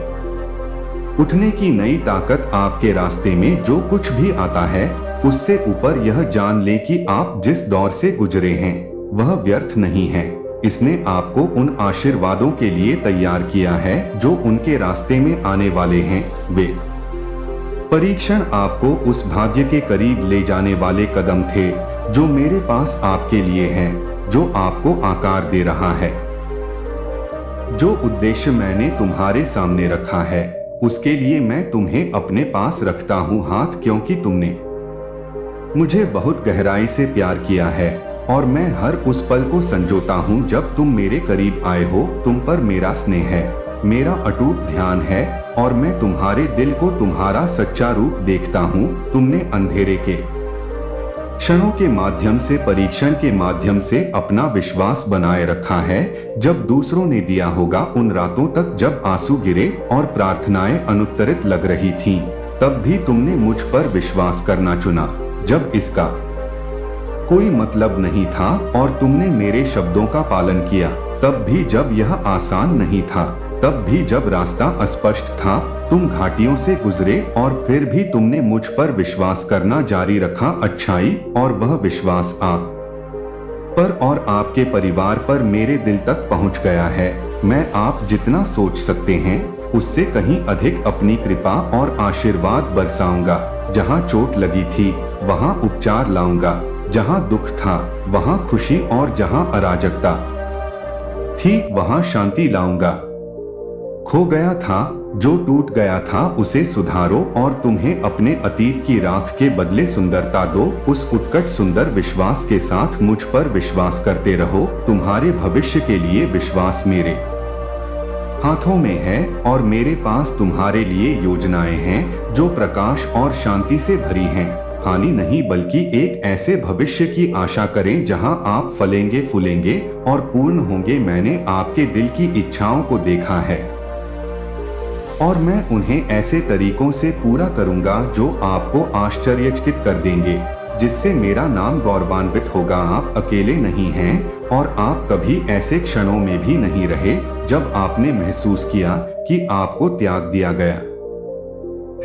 Speaker 1: उठने की नई ताकत। आपके रास्ते में जो कुछ भी आता है, उससे ऊपर यह जान ले कि आप जिस दौर से गुजरे हैं वह व्यर्थ नहीं है। इसने आपको उन आशीर्वादों के लिए तैयार किया है जो उनके रास्ते में आने वाले हैं। वे परीक्षण आपको उस भाग्य के करीब ले जाने वाले कदम थे जो मेरे पास आपके लिए है, जो आपको आकार दे रहा है। जो उद्देश्य मैंने तुम्हारे सामने रखा है, उसके लिए मैं तुम्हें अपने पास रखता हूँ हाथ, क्योंकि तुमने मुझे बहुत गहराई से प्यार किया है और मैं हर उस पल को संजोता हूँ जब तुम मेरे करीब आए हो। तुम पर मेरा स्नेह है, मेरा अटूट ध्यान है और मैं तुम्हारे दिल को तुम्हारा सच्चा रूप देखता हूँ। तुमने अंधेरे के क्षणों के माध्यम से, परीक्षण के माध्यम से अपना विश्वास बनाए रखा है। जब दूसरों ने दिया होगा, उन रातों तक जब आंसू गिरे और प्रार्थनाएं अनुत्तरित लग रही थीं, तब भी तुमने मुझ पर विश्वास करना चुना जब इसका कोई मतलब नहीं था, और तुमने मेरे शब्दों का पालन किया तब भी जब यह आसान नहीं था, तब भी जब रास्ता अस्पष्ट था। तुम घाटियों से गुजरे और फिर भी तुमने मुझ पर विश्वास करना जारी रखा। अच्छाई और वह विश्वास आप पर और आपके परिवार पर मेरे दिल तक पहुंच गया है। मैं आप जितना सोच सकते हैं उससे कहीं अधिक अपनी कृपा और आशीर्वाद बरसाऊंगा। जहां चोट लगी थी वहां उपचार लाऊंगा, जहां दुख था वहां खुशी, और जहां अराजकता थी वहां शांति लाऊंगा। खो गया था, जो टूट गया था, उसे सुधारो और तुम्हें अपने अतीत की राख के बदले सुंदरता दो। उस उत्कट सुंदर विश्वास के साथ मुझ पर विश्वास करते रहो। तुम्हारे भविष्य के लिए विश्वास मेरे हाथों में है और मेरे पास तुम्हारे लिए योजनाएं हैं जो प्रकाश और शांति से भरी हैं। हानि नहीं, बल्कि एक ऐसे भविष्य की आशा करें जहां आप फलेंगे, फूलेंगे और पूर्ण होंगे। मैंने आपके दिल की इच्छाओं को देखा है और मैं उन्हें ऐसे तरीकों से पूरा करूंगा जो आपको आश्चर्यचकित कर देंगे, जिससे मेरा नाम गौरवान्वित होगा। आप अकेले नहीं हैं और आप कभी ऐसे क्षणों में भी नहीं रहे जब आपने महसूस किया कि आपको त्याग दिया गया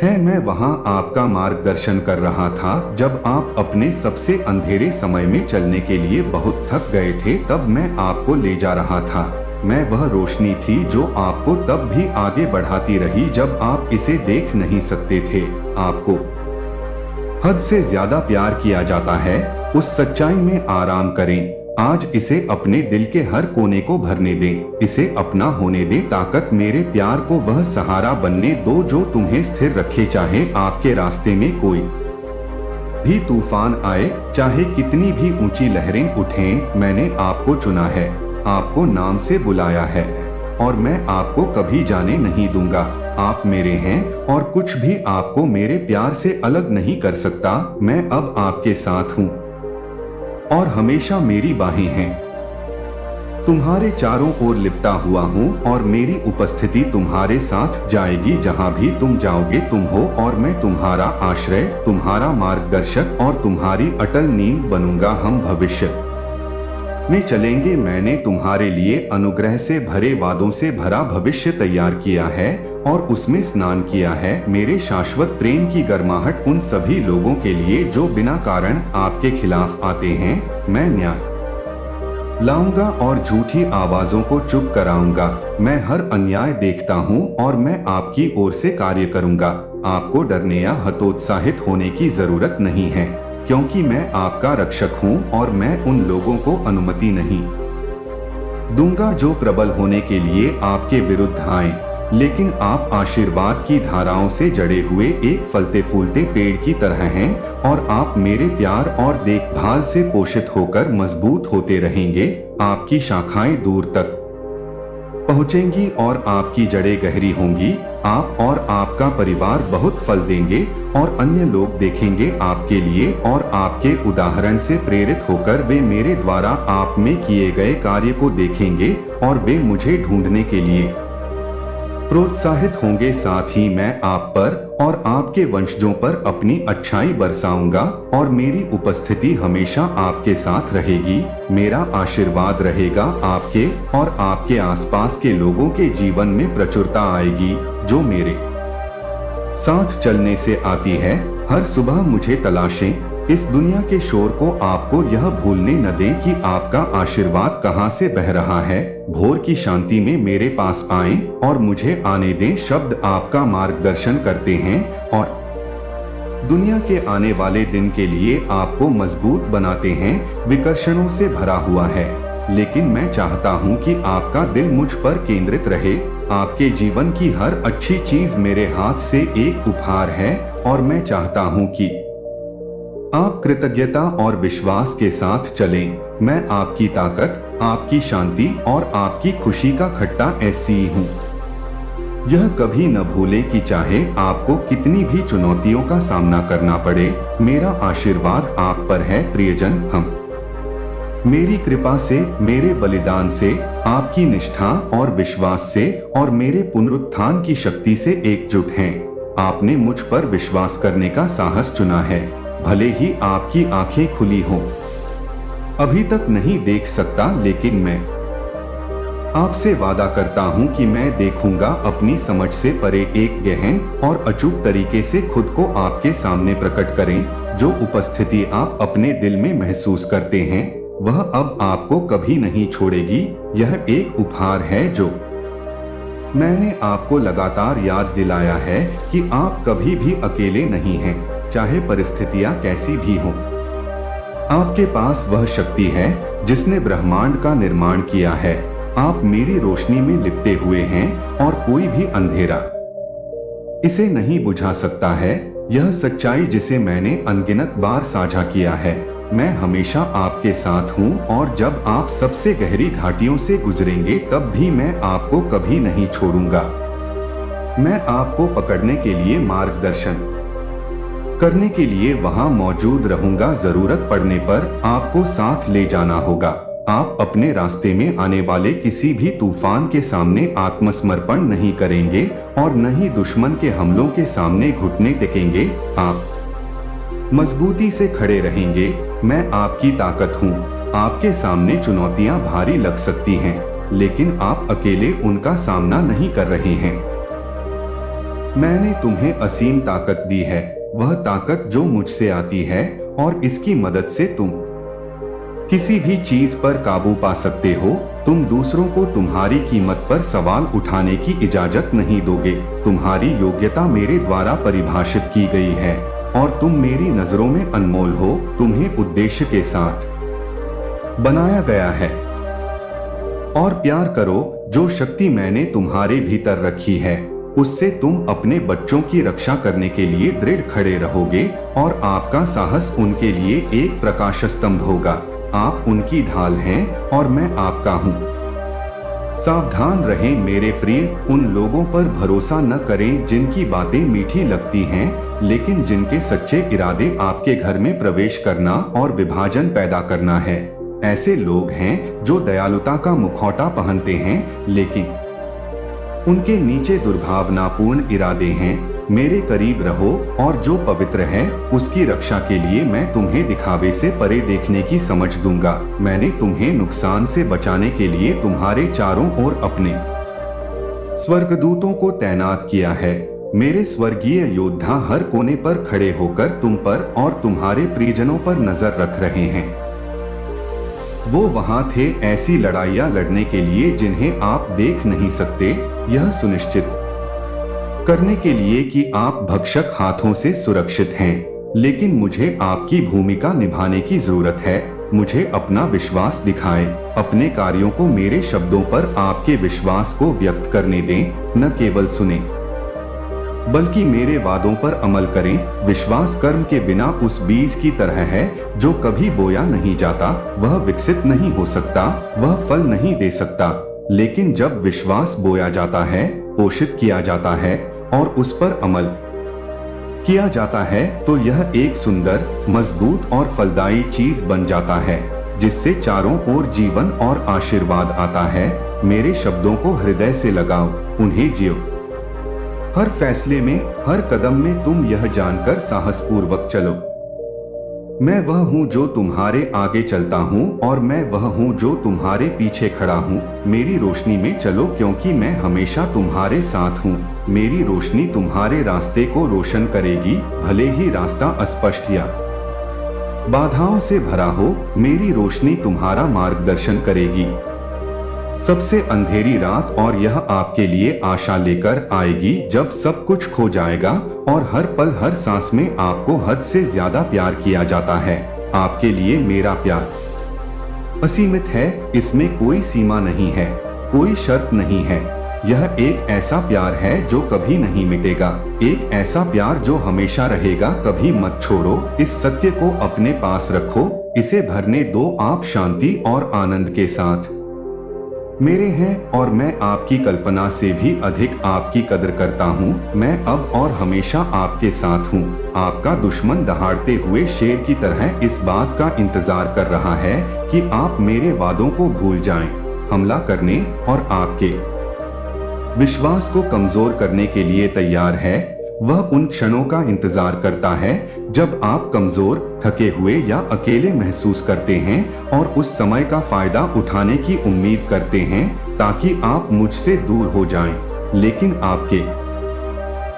Speaker 1: है। मैं वहां आपका मार्गदर्शन कर रहा था जब आप अपने सबसे अंधेरे समय में चलने के लिए बहुत थक गए थे। तब मैं आपको ले जा रहा था। मैं वह रोशनी थी जो आपको तब भी आगे बढ़ाती रही जब आप इसे देख नहीं सकते थे। आपको हद से ज्यादा प्यार किया जाता है, उस सच्चाई में आराम करें। आज इसे अपने दिल के हर कोने को भरने दें, इसे अपना होने दें। ताकत मेरे प्यार को वह सहारा बनने दो जो तुम्हें स्थिर रखे, चाहे आपके रास्ते में कोई भी तूफान आए, चाहे कितनी भी ऊंची लहरें उठें। मैंने आपको चुना है, आपको नाम से बुलाया है। और मैं आपको कभी जाने नहीं दूंगा। आप मेरे हैं और कुछ भी आपको मेरे प्यार से अलग नहीं कर सकता। मैं अब आपके साथ हूँ और हमेशा मेरी बाहें हैं। तुम्हारे चारों ओर लिपटा हुआ हूँ और मेरी उपस्थिति तुम्हारे साथ जाएगी। जहाँ भी तुम जाओगे तुम हो और मैं तुम्हारा आश्रय, तुम्हारा मार्गदर्शक और तुम्हारी अटल नींव बनूंगा। हम भविष्य में चलेंगे। मैंने तुम्हारे लिए अनुग्रह से भरे वादों से भरा भविष्य तैयार किया है और उसमें स्नान किया है। मेरे शाश्वत प्रेम की गर्माहट उन सभी लोगों के लिए जो बिना कारण आपके खिलाफ आते हैं। मैं न्याय लाऊंगा और झूठी आवाजों को चुप कराऊंगा। मैं हर अन्याय देखता हूँ और मैं आपकी ओर से कार्य करूंगा। आपको डरने या हतोत्साहित होने की जरूरत नहीं है, क्योंकि मैं आपका रक्षक हूँ और मैं उन लोगों को अनुमति नहीं दूंगा जो प्रबल होने के लिए आपके विरुद्ध आए। लेकिन आप आशीर्वाद की धाराओं से जड़े हुए एक फलते फूलते पेड़ की तरह हैं और आप मेरे प्यार और देखभाल से पोषित होकर मजबूत होते रहेंगे। आपकी शाखाएं दूर तक पहुंचेंगी और आपकी जड़ें गहरी होंगी। आप और आपका परिवार बहुत फल देंगे और अन्य लोग देखेंगे आपके लिए और आपके उदाहरण से प्रेरित होकर वे मेरे द्वारा आप में किए गए कार्य को देखेंगे और वे मुझे ढूंढने के लिए प्रोत्साहित होंगे। साथ ही मैं आप पर और आपके वंशजों पर अपनी अच्छाई बरसाऊंगा और मेरी उपस्थिति हमेशा आपके साथ रहेगी। मेरा आशीर्वाद रहेगा आपके और आपके आसपास के लोगों के जीवन में प्रचुरता आएगी जो मेरे साथ चलने से आती है। हर सुबह मुझे तलाशें। इस दुनिया के शोर को आपको यह भूलने न दें कि आपका आशीर्वाद कहाँ से बह रहा है। भोर की शांति में मेरे पास आएं और मुझे आने दें। शब्द आपका मार्गदर्शन करते हैं और दुनिया के आने वाले दिन के लिए आपको मजबूत बनाते हैं। विकर्षणों से भरा हुआ है, लेकिन मैं चाहता हूँ कि आपका दिल मुझ पर केंद्रित रहे। आपके जीवन की हर अच्छी चीज मेरे हाथ से एक उपहार है और मैं चाहता हूँ कि आप कृतज्ञता और विश्वास के साथ चलें। मैं आपकी ताकत, आपकी शांति और आपकी खुशी का खट्टा ऐसी हूँ। यह कभी न भूलें कि चाहे आपको कितनी भी चुनौतियों का सामना करना पड़े, मेरा आशीर्वाद आप पर है। प्रियजन, हम मेरी कृपा से, मेरे बलिदान से, आपकी निष्ठा और विश्वास से और मेरे पुनरुत्थान की शक्ति से एकजुट हैं। आपने मुझ पर विश्वास करने का साहस चुना है, भले ही आपकी आंखें खुली हों। अभी तक नहीं देख सकता, लेकिन मैं आपसे वादा करता हूं कि मैं देखूंगा। अपनी समझ से परे एक गहन और अचूक तरीके से खुद को आपके सामने प्रकट करें। जो उपस्थिति आप अपने दिल में महसूस करते हैं वह अब आपको कभी नहीं छोड़ेगी। यह एक उपहार है जो मैंने आपको लगातार याद दिलाया है कि आप कभी भी अकेले नहीं हैं, चाहे परिस्थितियां कैसी भी हों। आपके पास वह शक्ति है जिसने ब्रह्मांड का निर्माण किया है। आप मेरी रोशनी में लिपटे हुए हैं और कोई भी अंधेरा इसे नहीं बुझा सकता है। यह सच्चाई जिसे मैंने अनगिनत बार साझा किया है। मैं हमेशा आपके साथ हूँ और जब आप सबसे गहरी घाटियों से गुजरेंगे तब भी मैं आपको कभी नहीं छोड़ूंगा। मैं आपको पकड़ने के लिए, मार्गदर्शन करने के लिए वहां मौजूद रहूंगा। जरूरत पड़ने पर आपको साथ ले जाना होगा। आप अपने रास्ते में आने वाले किसी भी तूफान के सामने आत्मसमर्पण नहीं करेंगे और न ही दुश्मन के हमलों के सामने घुटने टेकेंगे। आप मजबूती से खड़े रहेंगे। मैं आपकी ताकत हूँ। आपके सामने चुनौतियाँ भारी लग सकती हैं, लेकिन आप अकेले उनका सामना नहीं कर रहे हैं। मैंने तुम्हें असीम ताकत दी है, वह ताकत जो मुझसे आती है और इसकी मदद से तुम किसी भी चीज पर काबू पा सकते हो। तुम दूसरों को तुम्हारी कीमत पर सवाल उठाने की इजाजत नहीं दोगे। तुम्हारी योग्यता मेरे द्वारा परिभाषित की गई है और तुम मेरी नजरों में अनमोल हो। तुम्हें उद्देश्य के साथ बनाया गया है और प्यार करो। जो शक्ति मैंने तुम्हारे भीतर रखी है उससे तुम अपने बच्चों की रक्षा करने के लिए दृढ़ खड़े रहोगे और आपका साहस उनके लिए एक प्रकाश स्तंभ होगा। आप उनकी ढाल हैं और मैं आपका हूँ। सावधान रहें मेरे प्रिय, उन लोगों पर भरोसा न करें जिनकी बातें मीठी लगती हैं, लेकिन जिनके सच्चे इरादे आपके घर में प्रवेश करना और विभाजन पैदा करना है। ऐसे लोग हैं जो दयालुता का मुखौटा पहनते हैं, लेकिन उनके नीचे दुर्भावनापूर्ण इरादे हैं। मेरे करीब रहो और जो पवित्र है उसकी रक्षा के लिए मैं तुम्हें दिखावे से परे देखने की समझ दूंगा। मैंने तुम्हें नुकसान से बचाने के लिए तुम्हारे चारों ओर अपने स्वर्गदूतों को तैनात किया है। मेरे स्वर्गीय योद्धा हर कोने पर खड़े होकर तुम पर और तुम्हारे प्रियजनों पर नजर रख रहे हैं। वो वहां थे ऐसी लड़ाइयां लड़ने के लिए जिन्हें आप देख नहीं सकते, यह सुनिश्चित करने के लिए कि आप भक्षक हाथों से सुरक्षित हैं। लेकिन मुझे आपकी भूमिका निभाने की जरूरत है। मुझे अपना विश्वास दिखाएं, अपने कार्यों को मेरे शब्दों पर आपके विश्वास को व्यक्त करने दें, न केवल सुने बल्कि मेरे वादों पर अमल करें। विश्वास कर्म के बिना उस बीज की तरह है जो कभी बोया नहीं जाता। वह विकसित नहीं हो सकता, वह फल नहीं दे सकता। लेकिन जब विश्वास बोया जाता है, पोषित किया जाता है और उस पर अमल किया जाता है, तो यह एक सुंदर, मजबूत और फलदायी चीज बन जाता है, जिससे चारों ओर जीवन और आशीर्वाद आता है। मेरे शब्दों को हृदय से लगाओ, उन्हें जियो। हर फैसले में, हर कदम में तुम यह जानकर साहसपूर्वक चलो, मैं वह हूँ जो तुम्हारे आगे चलता हूँ और मैं वह हूँ जो तुम्हारे पीछे खड़ा हूँ। मेरी रोशनी में चलो क्योंकि मैं हमेशा तुम्हारे साथ हूँ। मेरी रोशनी तुम्हारे रास्ते को रोशन करेगी, भले ही रास्ता अस्पष्ट या बाधाओं से भरा हो। मेरी रोशनी तुम्हारा मार्गदर्शन करेगी सबसे अंधेरी रात, और यह आपके लिए आशा लेकर आएगी जब सब कुछ खो जाएगा और हर पल हर सांस में आपको हद से ज्यादा प्यार किया जाता है। आपके लिए मेरा प्यार असीमित है, इसमें कोई सीमा नहीं है, कोई शर्त नहीं है। यह एक ऐसा प्यार है जो कभी नहीं मिटेगा, एक ऐसा प्यार जो हमेशा रहेगा। कभी मत छोड़ो, इस सत्य को अपने पास रखो, इसे भरने दो आप शांति और आनंद के साथ मेरे हैं, और मैं आपकी कल्पना से भी अधिक आपकी कदर करता हूँ। मैं अब और हमेशा आपके साथ हूँ। आपका दुश्मन दहाड़ते हुए शेर की तरह इस बात का इंतजार कर रहा है कि आप मेरे वादों को भूल जाएं, हमला करने और आपके विश्वास को कमजोर करने के लिए तैयार है। वह उन क्षणों का इंतजार करता है जब आप कमजोर, थके हुए या अकेले महसूस करते हैं और उस समय का फायदा उठाने की उम्मीद करते हैं ताकि आप मुझसे दूर हो जाएं। लेकिन आपके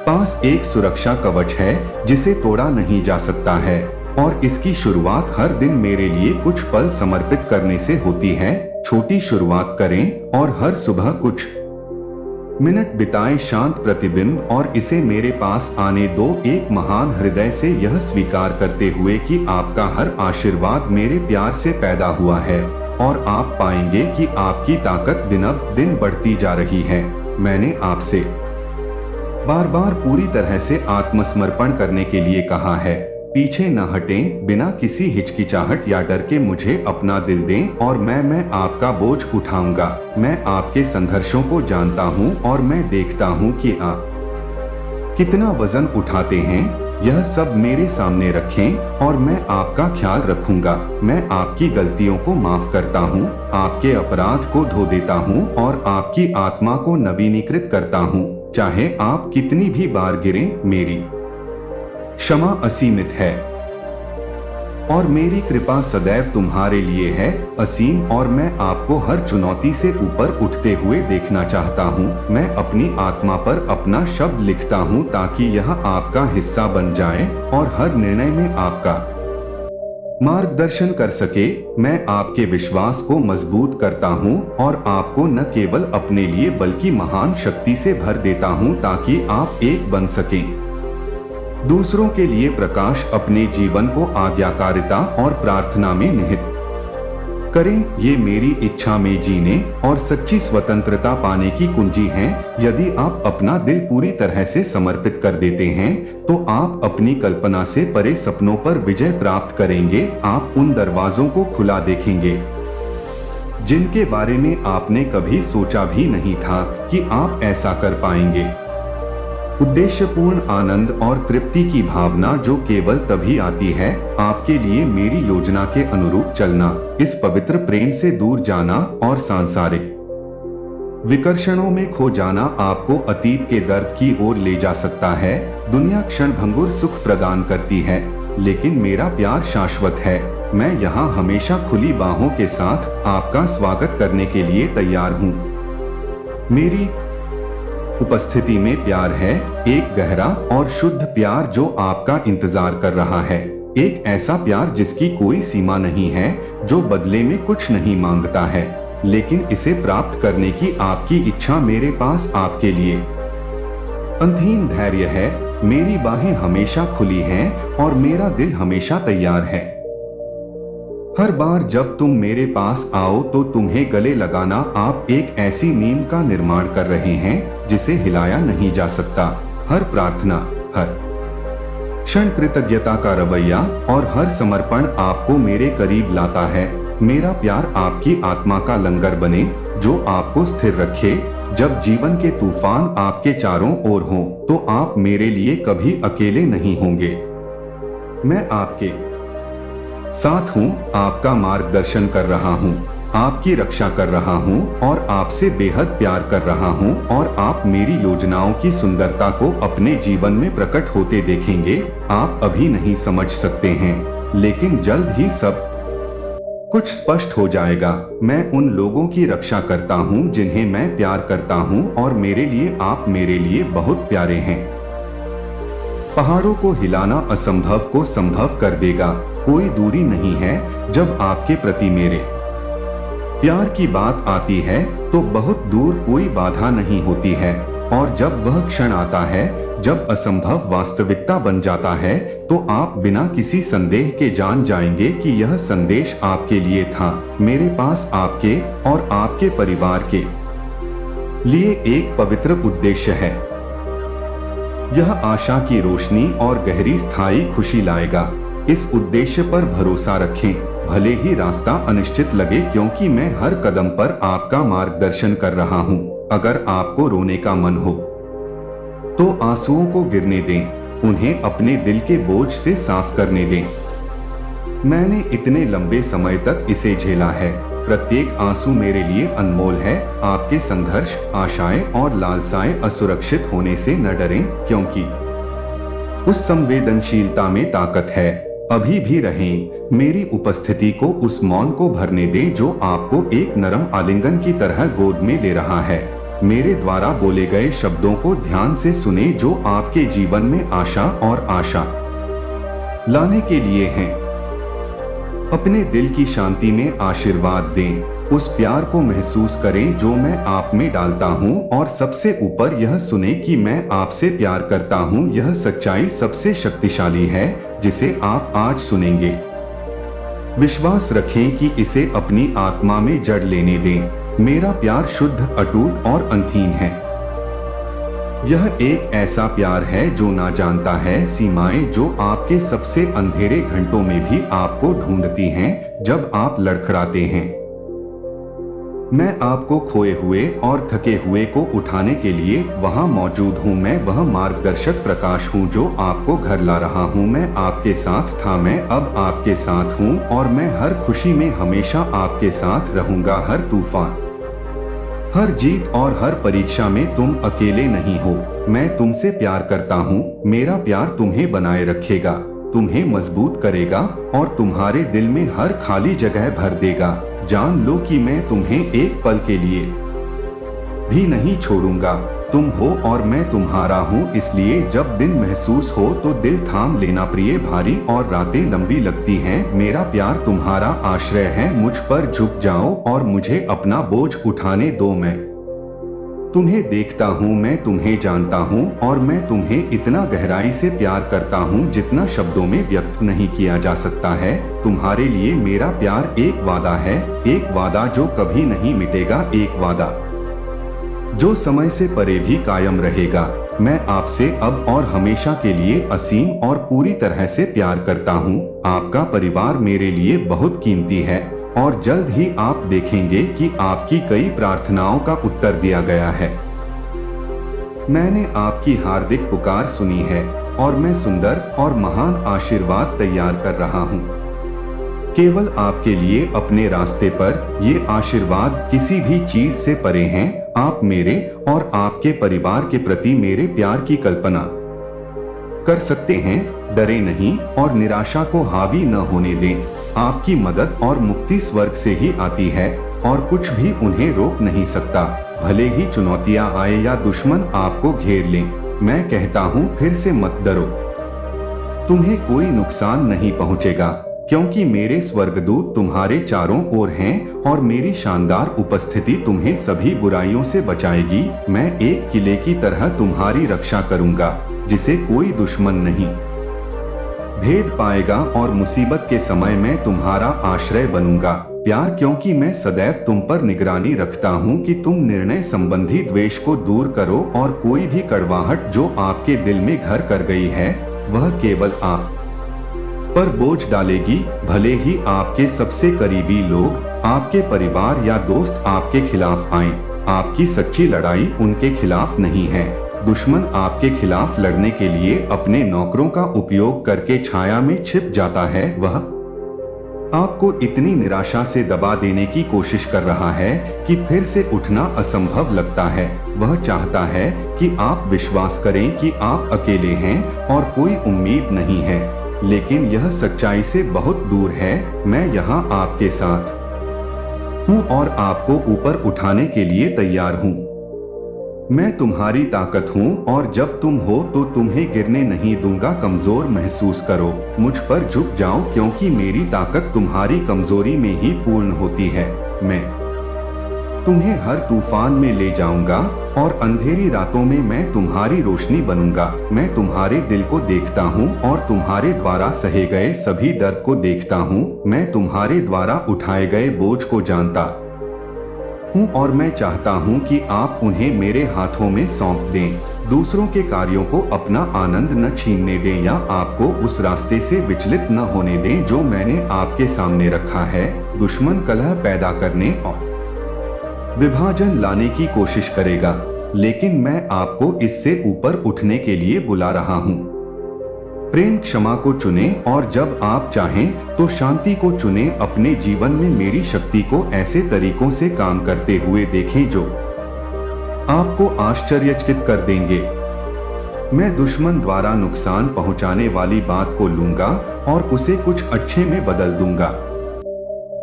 Speaker 1: पास एक सुरक्षा कवच है जिसे तोड़ा नहीं जा सकता है, और इसकी शुरुआत हर दिन मेरे लिए कुछ पल समर्पित करने से होती है। छोटी शुरुआत करें और हर सुबह कुछ मिनट बिताएं शांत प्रतिबिंब, और इसे मेरे पास आने दो, एक महान हृदय से यह स्वीकार करते हुए कि आपका हर आशीर्वाद मेरे प्यार से पैदा हुआ है, और आप पाएंगे कि आपकी ताकत दिन बढ़ती जा रही है। मैंने आपसे बार बार पूरी तरह से आत्मसमर्पण करने के लिए कहा है। पीछे न हटें, बिना किसी हिचकिचाहट या डर के मुझे अपना दिल दें और मैं आपका बोझ उठाऊंगा। मैं आपके संघर्षों को जानता हूं और मैं देखता हूं कि आप कितना वजन उठाते हैं। यह सब मेरे सामने रखें और मैं आपका ख्याल रखूंगा। मैं आपकी गलतियों को माफ करता हूं, आपके अपराध को धो देता हूं और आपकी आत्मा को नवीनीकृत करता हूं। चाहे आप कितनी भी बार गिरें, मेरी क्षमा असीमित है और मेरी कृपा सदैव तुम्हारे लिए है, असीम। और मैं आपको हर चुनौती से ऊपर उठते हुए देखना चाहता हूँ। मैं अपनी आत्मा पर अपना शब्द लिखता हूँ ताकि यह आपका हिस्सा बन जाए और हर निर्णय में आपका मार्गदर्शन कर सके। मैं आपके विश्वास को मजबूत करता हूँ और आपको न केवल अपने लिए बल्कि महान शक्ति से भर देता हूँ ताकि आप एक बन सकें, दूसरों के लिए प्रकाश। अपने जीवन को आज्ञाकारिता और प्रार्थना में निहित करें। ये मेरी इच्छा में जीने और सच्ची स्वतंत्रता पाने की कुंजी है। यदि आप अपना दिल पूरी तरह से समर्पित कर देते हैं तो आप अपनी कल्पना से परे सपनों पर विजय प्राप्त करेंगे। आप उन दरवाजों को खुला देखेंगे जिनके बारे में आपने कभी सोचा भी नहीं था कि आप ऐसा कर पाएंगे। उद्देश्यपूर्ण आनंद और तृप्ति की भावना जो केवल तभी आती है आपके लिए मेरी योजना के अनुरूप चलना, इस पवित्र प्रेम से दूर जाना और सांसारिक विकर्षणों में खो जाना आपको अतीत के दर्द की ओर ले जा सकता है। दुनिया क्षणभंगुर सुख प्रदान करती है, लेकिन मेरा प्यार शाश्वत है। मैं यहाँ हमेशा खुली बाहों के साथ आपका स्वागत करने के लिए तैयार हूँ। मेरी उपस्थिति में प्यार है, एक गहरा और शुद्ध प्यार जो आपका इंतजार कर रहा है। एक ऐसा प्यार जिसकी कोई सीमा नहीं है, जो बदले में कुछ नहीं मांगता है, लेकिन इसे प्राप्त करने की आपकी इच्छा मेरे पास आपके लिए अंतहीन धैर्य है। मेरी बाहें हमेशा खुली हैं और मेरा दिल हमेशा तैयार है। हर बार जब तुम मेरे पास आओ तो तुम्हें गले लगाना, आप एक ऐसी नींव का निर्माण कर रहे हैं जिसे हिलाया नहीं जा सकता। हर प्रार्थना, हर क्षण कृतज्ञता का रवैया और हर समर्पण आपको मेरे करीब लाता है। मेरा प्यार आपकी आत्मा का लंगर बने जो आपको स्थिर रखे। जब जीवन के तूफान आपके चारों ओर हों, तो आप मेरे लिए कभी अकेले नहीं होंगे। मैं आपके साथ हूँ, आपका मार्गदर्शन कर रहा हूँ, आपकी रक्षा कर रहा हूँ और आपसे बेहद प्यार कर रहा हूँ। और आप मेरी योजनाओं की सुंदरता को अपने जीवन में प्रकट होते देखेंगे। आप अभी नहीं समझ सकते हैं, लेकिन जल्द ही सब कुछ स्पष्ट हो जाएगा। मैं उन लोगों की रक्षा करता हूँ जिन्हें मैं प्यार करता हूँ और मेरे लिए आप मेरे लिए बहुत प्यारे हैं। पहाड़ों को हिलाना असंभव को संभव कर देगा। कोई दूरी नहीं है जब आपके प्रति मेरे प्यार की बात आती है, तो बहुत दूर कोई बाधा नहीं होती है। और जब वह क्षण आता है जब असंभव वास्तविकता बन जाता है, तो आप बिना किसी संदेह के जान जाएंगे कि यह संदेश आपके लिए था। मेरे पास आपके और आपके परिवार के लिए एक पवित्र उद्देश्य है। यह आशा की रोशनी और गहरी स्थायी खुशी लाएगा। इस उद्देश्य पर भरोसा रखें, भले ही रास्ता अनिश्चित लगे, क्योंकि मैं हर कदम पर आपका मार्गदर्शन कर रहा हूँ। अगर आपको रोने का मन हो तो आंसुओं को गिरने दें, उन्हें अपने दिल के बोझ से साफ करने दें। मैंने इतने लंबे समय तक इसे झेला है। प्रत्येक आंसू मेरे लिए अनमोल है। आपके संघर्ष, आशाएं और लालसाएं असुरक्षित होने से न डरें, क्योंकि उस संवेदनशीलता में ताकत है। अभी भी रहें। मेरी उपस्थिति को उस मौन को भरने दें जो आपको एक नरम आलिंगन की तरह गोद में ले रहा है। मेरे द्वारा बोले गए शब्दों को ध्यान से सुने जो आपके जीवन में आशा और आशा लाने के लिए हैं। अपने दिल की शांति में आशीर्वाद दें। उस प्यार को महसूस करें जो मैं आप में डालता हूं, और सबसे ऊपर यह सुने कि मैं आपसे प्यार करता हूं। यह सच्चाई सबसे शक्तिशाली है जिसे आप आज सुनेंगे। विश्वास रखें कि इसे अपनी आत्मा में जड़ लेने दें। मेरा प्यार शुद्ध, अटूट और अंतहीन है। यह एक ऐसा प्यार है जो ना जानता है सीमाएं, जो आपके सबसे अंधेरे घंटों में भी आपको ढूंढती हैं जब आप लड़खड़ाते हैं। मैं आपको खोए हुए और थके हुए को उठाने के लिए वहां मौजूद हूं। मैं वह मार्गदर्शक प्रकाश हूं जो आपको घर ला रहा हूं। मैं आपके साथ था, मैं अब आपके साथ हूं, और मैं हर खुशी में हमेशा आपके साथ रहूंगा। हर तूफान, हर जीत और हर परीक्षा में तुम अकेले नहीं हो। मैं तुमसे प्यार करता हूँ। मेरा प्यार तुम्हें बनाए रखेगा, तुम्हें मजबूत करेगा और तुम्हारे दिल में हर खाली जगह भर देगा। जान लो कि मैं तुम्हें एक पल के लिए भी नहीं छोड़ूंगा। तुम हो और मैं तुम्हारा हूँ, इसलिए जब दिन महसूस हो तो दिल थाम लेना। प्रिय, भारी और रातें लंबी लगती हैं, मेरा प्यार तुम्हारा आश्रय है। मुझ पर झुक जाओ और मुझे अपना बोझ उठाने दो। मैं तुम्हें देखता हूँ, मैं तुम्हें जानता हूँ, और मैं तुम्हें इतना गहराई से प्यार करता हूँ जितना शब्दों में व्यक्त नहीं किया जा सकता है। तुम्हारे लिए मेरा प्यार एक वादा है, एक वादा जो कभी नहीं मिटेगा, एक वादा जो समय से परे भी कायम रहेगा। मैं आपसे अब और हमेशा के लिए असीम और पूरी तरह से प्यार करता हूँ। आपका परिवार मेरे लिए बहुत कीमती है। और जल्द ही आप देखेंगे कि आपकी कई प्रार्थनाओं का उत्तर दिया गया है। मैंने आपकी हार्दिक पुकार सुनी है और मैं सुंदर और महान आशीर्वाद तैयार कर रहा हूँ। केवल आपके लिए अपने रास्ते पर ये आशीर्वाद किसी भी चीज से परे हैं। आप मेरे और आपके परिवार के प्रति मेरे प्यार की कल्पना कर सकते हैं। डरे नहीं और निराशा को हावी न होने दें। आपकी मदद और मुक्ति स्वर्ग से ही आती है और कुछ भी उन्हें रोक नहीं सकता। भले ही चुनौतियां आए या दुश्मन आपको घेर लें, मैं कहता हूँ फिर से मत डरो। तुम्हें कोई नुकसान नहीं पहुँचेगा, क्योंकि मेरे स्वर्गदूत तुम्हारे चारों ओर हैं और मेरी शानदार उपस्थिति तुम्हें सभी बुराइयों से बचाएगी। मैं एक किले की तरह तुम्हारी रक्षा करूंगा, जिसे कोई दुश्मन नहीं भेद पाएगा, और मुसीबत के समय मैं तुम्हारा आश्रय बनूंगा। प्यार, क्योंकि मैं सदैव तुम पर निगरानी रखता हूँ कि तुम निर्णय संबंधी द्वेष को दूर करो और कोई भी कड़वाहट जो आपके दिल में घर कर गई है वह केवल आप पर बोझ डालेगी। भले ही आपके सबसे करीबी लोग, आपके परिवार या दोस्त आपके खिलाफ आएं, आपकी सच्ची लड़ाई उनके खिलाफ नहीं है। दुश्मन आपके खिलाफ लड़ने के लिए अपने नौकरों का उपयोग करके छाया में छिप जाता है। वह आपको इतनी निराशा से दबा देने की कोशिश कर रहा है कि फिर से उठना असंभव लगता है। वह चाहता है कि आप विश्वास करें कि आप अकेले हैं और कोई उम्मीद नहीं है, लेकिन यह सच्चाई से बहुत दूर है। मैं यहाँ आपके साथ हूँ और आपको ऊपर उठाने के लिए तैयार हूँ। मैं तुम्हारी ताकत हूँ और जब तुम हो तो तुम्हें गिरने नहीं दूंगा। कमजोर महसूस करो, मुझ पर झुक जाओ, क्योंकि मेरी ताकत तुम्हारी कमजोरी में ही पूर्ण होती है। मैं तुम्हें हर तूफान में ले जाऊंगा और अंधेरी रातों में मैं तुम्हारी रोशनी बनूंगा। मैं तुम्हारे दिल को देखता हूँ और तुम्हारे द्वारा सहे गए सभी दर्द को देखता हूँ। मैं तुम्हारे द्वारा उठाए गए बोझ को जानता हूँ और मैं चाहता हूँ कि आप उन्हें मेरे हाथों में सौंप दें। दूसरों के कार्यों को अपना आनंद न छीनने दें या आपको उस रास्ते से विचलित न होने दें जो मैंने आपके सामने रखा है। दुश्मन कलह पैदा करने और विभाजन लाने की कोशिश करेगा, लेकिन मैं आपको इससे ऊपर उठने के लिए बुला रहा हूँ। प्रेम क्षमा को चुने और जब आप चाहें तो शांति को चुने। अपने जीवन में मेरी शक्ति को ऐसे तरीकों से काम करते हुए देखें जो आपको आश्चर्यचकित कर देंगे। मैं दुश्मन द्वारा नुकसान पहुंचाने वाली बात को लूंगा और उसे कुछ अच्छे में बदल दूंगा।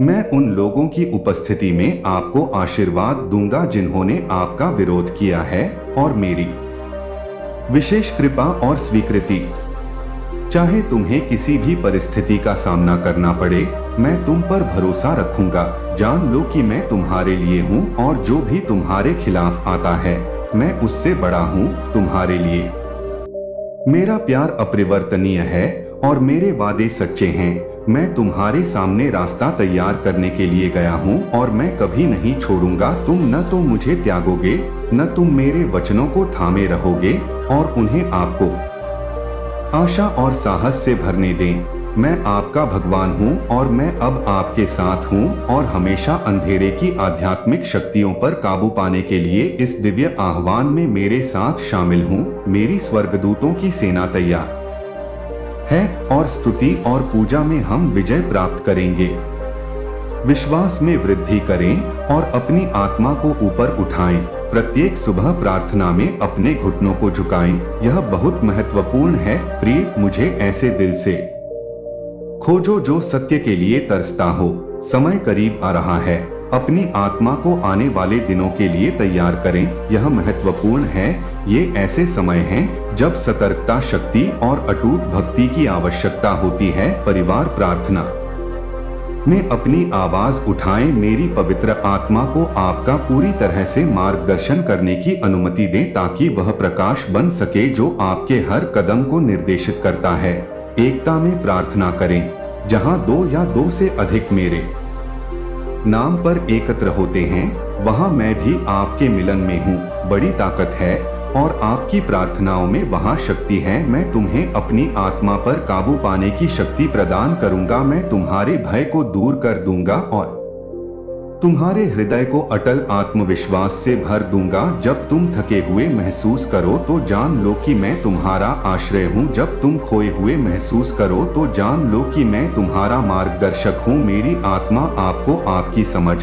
Speaker 1: मैं उन लोगों की उपस्थिति में आपको आशीर्वाद दूंगा जिन्होंने आपका विरोध किया है, और मेरी विशेष कृपा और स्वीकृति। चाहे तुम्हें किसी भी परिस्थिति का सामना करना पड़े, मैं तुम पर भरोसा रखूंगा। जान लो कि मैं तुम्हारे लिए हूँ और जो भी तुम्हारे खिलाफ आता है मैं उससे बड़ा हूँ तुम्हारे लिए। मेरा प्यार अपरिवर्तनीय है और मेरे वादे सच्चे हैं। मैं तुम्हारे सामने रास्ता तैयार करने के लिए गया हूँ और मैं कभी नहीं छोड़ूंगा। तुम न तो मुझे त्यागोगे, न तुम मेरे वचनों को थामे रहोगे और उन्हें आपको आशा और साहस से भरने दें। मैं आपका भगवान हूँ और मैं अब आपके साथ हूँ और हमेशा अंधेरे की आध्यात्मिक शक्तियों पर काबू पाने के लिए इस दिव्य आह्वान में मेरे साथ शामिल हूँ। मेरी स्वर्गदूतों की सेना तैयार है और स्तुति और पूजा में हम विजय प्राप्त करेंगे। विश्वास में वृद्धि करें और अपनी आत्मा को ऊपर उठाएं। प्रत्येक सुबह प्रार्थना में अपने घुटनों को झुकाएं। यह बहुत महत्वपूर्ण है। प्रिय, मुझे ऐसे दिल से खोजो जो सत्य के लिए तरसता हो। समय करीब आ रहा है। अपनी आत्मा को आने वाले दिनों के लिए तैयार करें। यह महत्वपूर्ण है। ये ऐसे समय हैं जब सतर्कता, शक्ति और अटूट भक्ति की आवश्यकता होती है। परिवार प्रार्थना में अपनी आवाज उठाएं। मेरी पवित्र आत्मा को आपका पूरी तरह से मार्गदर्शन करने की अनुमति दें ताकि वह प्रकाश बन सके जो आपके हर कदम को निर्देशित करता है। एकता में प्रार्थना करें। जहां दो या दो से अधिक मेरे नाम पर एकत्र होते हैं, वहां मैं भी आपके मिलन में हूँ। बड़ी ताकत है और आपकी प्रार्थनाओं में वहाँ शक्ति है। मैं तुम्हें अपनी आत्मा पर काबू पाने की शक्ति प्रदान करूंगा। मैं तुम्हारे भय को दूर कर दूंगा और तुम्हारे हृदय को अटल आत्मविश्वास से भर दूंगा। जब तुम थके हुए महसूस करो तो जान लो कि मैं तुम्हारा आश्रय हूँ। जब तुम खोए हुए महसूस करो तो जान लो कि मैं तुम्हारा मार्गदर्शक हूँ। मेरी आत्मा आपको आपकी समझ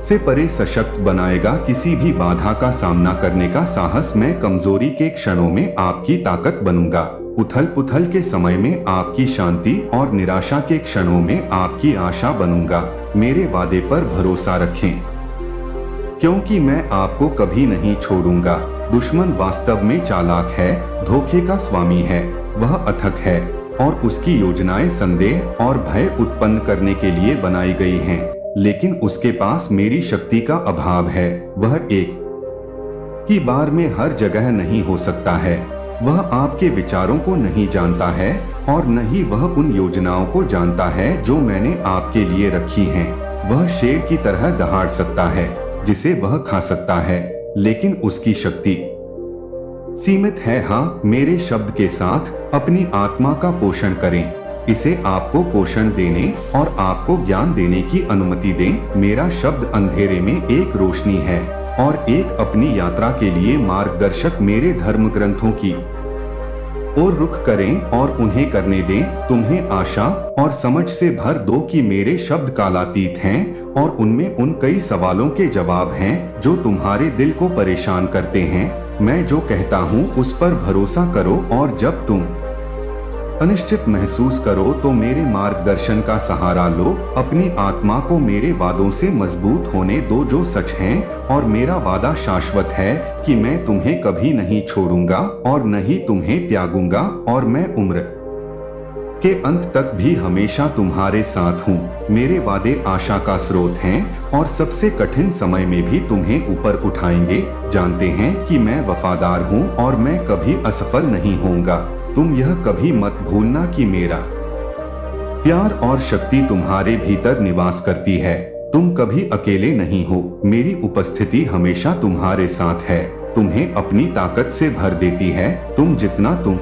Speaker 1: से परे सशक्त बनाएगा। किसी भी बाधा का सामना करने का साहस। मैं कमजोरी के क्षणों में आपकी ताकत बनूंगा। उथल पुथल के समय में आपकी शांति और निराशा के क्षणों में आपकी आशा बनूंगा। मेरे वादे पर भरोसा रखें, क्योंकि मैं आपको कभी नहीं छोड़ूंगा। दुश्मन वास्तव में चालाक है, धोखे का स्वामी है। वह अथक है और उसकी योजनाएं संदेह और भय उत्पन्न करने के लिए बनाई गई हैं। लेकिन उसके पास मेरी शक्ति का अभाव है। वह एक ही बार में हर जगह नहीं हो सकता है। वह आपके विचारों को नहीं जानता है और न ही वह उन योजनाओं को जानता है जो मैंने आपके लिए रखी हैं। वह शेर की तरह दहाड़ सकता है जिसे वह खा सकता है, लेकिन उसकी शक्ति सीमित है। हाँ, मेरे शब्द के साथ अपनी आत्मा का पोषण करें। इसे आपको पोषण देने और आपको ज्ञान देने की अनुमति दें। मेरा शब्द अंधेरे में एक रोशनी है और एक अपनी यात्रा के लिए मार्गदर्शक। मेरे धर्म ग्रंथों की ओर रुख करें और उन्हें करने दें। तुम्हें आशा और समझ से भर दो कि मेरे शब्द कालातीत हैं और उनमें उन कई सवालों के जवाब हैं जो तुम्हारे दिल को परेशान करते हैं। मैं जो कहता हूँ उस पर भरोसा करो और जब तुम अनिश्चित महसूस करो तो मेरे मार्गदर्शन का सहारा लो। अपनी आत्मा को मेरे वादों से मजबूत होने दो जो सच हैं, और मेरा वादा शाश्वत है कि मैं तुम्हें कभी नहीं छोड़ूंगा और न ही तुम्हें त्यागूंगा। और मैं उम्र के अंत तक भी हमेशा तुम्हारे साथ हूँ। मेरे वादे आशा का स्रोत हैं और सबसे कठिन समय में भी तुम्हें ऊपर उठाएंगे। जानते हैं कि मैं वफादार हूँ और मैं कभी असफल नहीं होऊंगा। तुम यह कभी मत भूलना कि मेरा प्यार और शक्ति तुम्हारे भीतर निवास करती है। तुम कभी अकेले नहीं हो। मेरी उपस्थिति हमेशा तुम्हारे साथ है, तुम्हें अपनी ताकत से भर देती है। तुम जितना तुम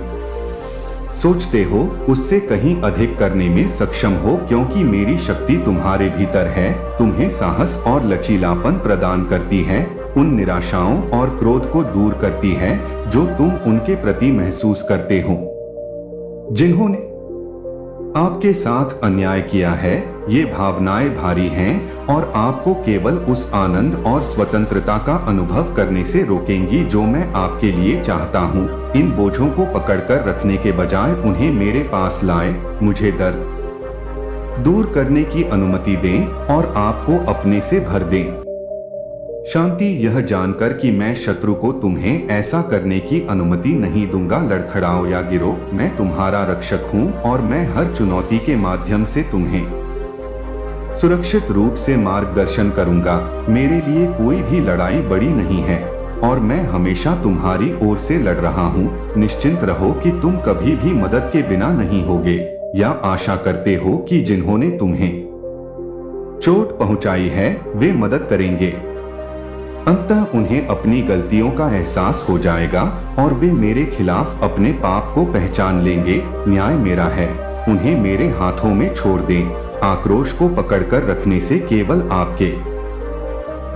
Speaker 1: सोचते हो उससे कहीं अधिक करने में सक्षम हो, क्योंकि मेरी शक्ति तुम्हारे भीतर है। तुम्हें साहस और लचीलापन प्रदान करती है, उन निराशाओं और क्रोध को दूर करती है जो तुम उनके प्रति महसूस करते हो। जिन्होंने आपके साथ अन्याय किया है, ये भावनाएं भारी हैं और आपको केवल उस आनंद और स्वतंत्रता का अनुभव करने से रोकेंगी जो मैं आपके लिए चाहता हूँ। इन बोझों को पकड़कर रखने के बजाय उन्हें मेरे पास लाएं। मुझे दर्द दूर करने की अनुमति दें और आपको अपने से भर दें। शांति यह जानकर कि मैं शत्रु को तुम्हें ऐसा करने की अनुमति नहीं दूंगा। लड़खड़ाओ या गिरो, मैं तुम्हारा रक्षक हूँ और मैं हर चुनौती के माध्यम से तुम्हें सुरक्षित रूप से मार्गदर्शन करूंगा। मेरे लिए कोई भी लड़ाई बड़ी नहीं है और मैं हमेशा तुम्हारी ओर से लड़ रहा हूँ। निश्चिंत रहो कि तुम कभी भी मदद के बिना नहीं होगे या आशा करते हो कि जिन्होंने तुम्हें चोट पहुंचाई है वे मदद करेंगे। अंततः उन्हें अपनी गलतियों का एहसास हो जाएगा और वे मेरे खिलाफ अपने पाप को पहचान लेंगे। न्याय मेरा है, उन्हें मेरे हाथों में छोड़ दें। आक्रोश को पकड़कर रखने से केवल आपके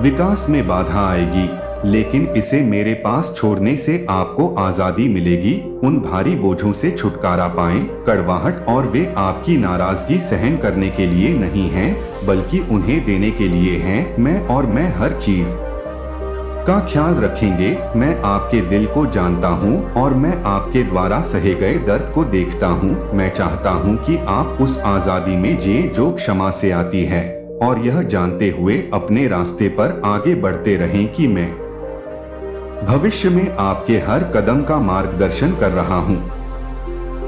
Speaker 1: विकास में बाधा आएगी, लेकिन इसे मेरे पास छोड़ने से आपको आजादी मिलेगी। उन भारी बोझों से छुटकारा पाएं। कड़वाहट और वे आपकी नाराजगी सहन करने के लिए नहीं हैं, बल्कि उन्हें देने के लिए हैं। मैं हर चीज का ख्याल रखेंगे। मैं आपके दिल को जानता हूँ और मैं आपके द्वारा सहे गए दर्द को देखता हूँ। मैं चाहता हूँ कि आप उस आजादी में जिए जो क्षमा से आती है, और यह जानते हुए अपने रास्ते पर आगे बढ़ते रहें कि मैं भविष्य में आपके हर कदम का मार्गदर्शन कर रहा हूँ।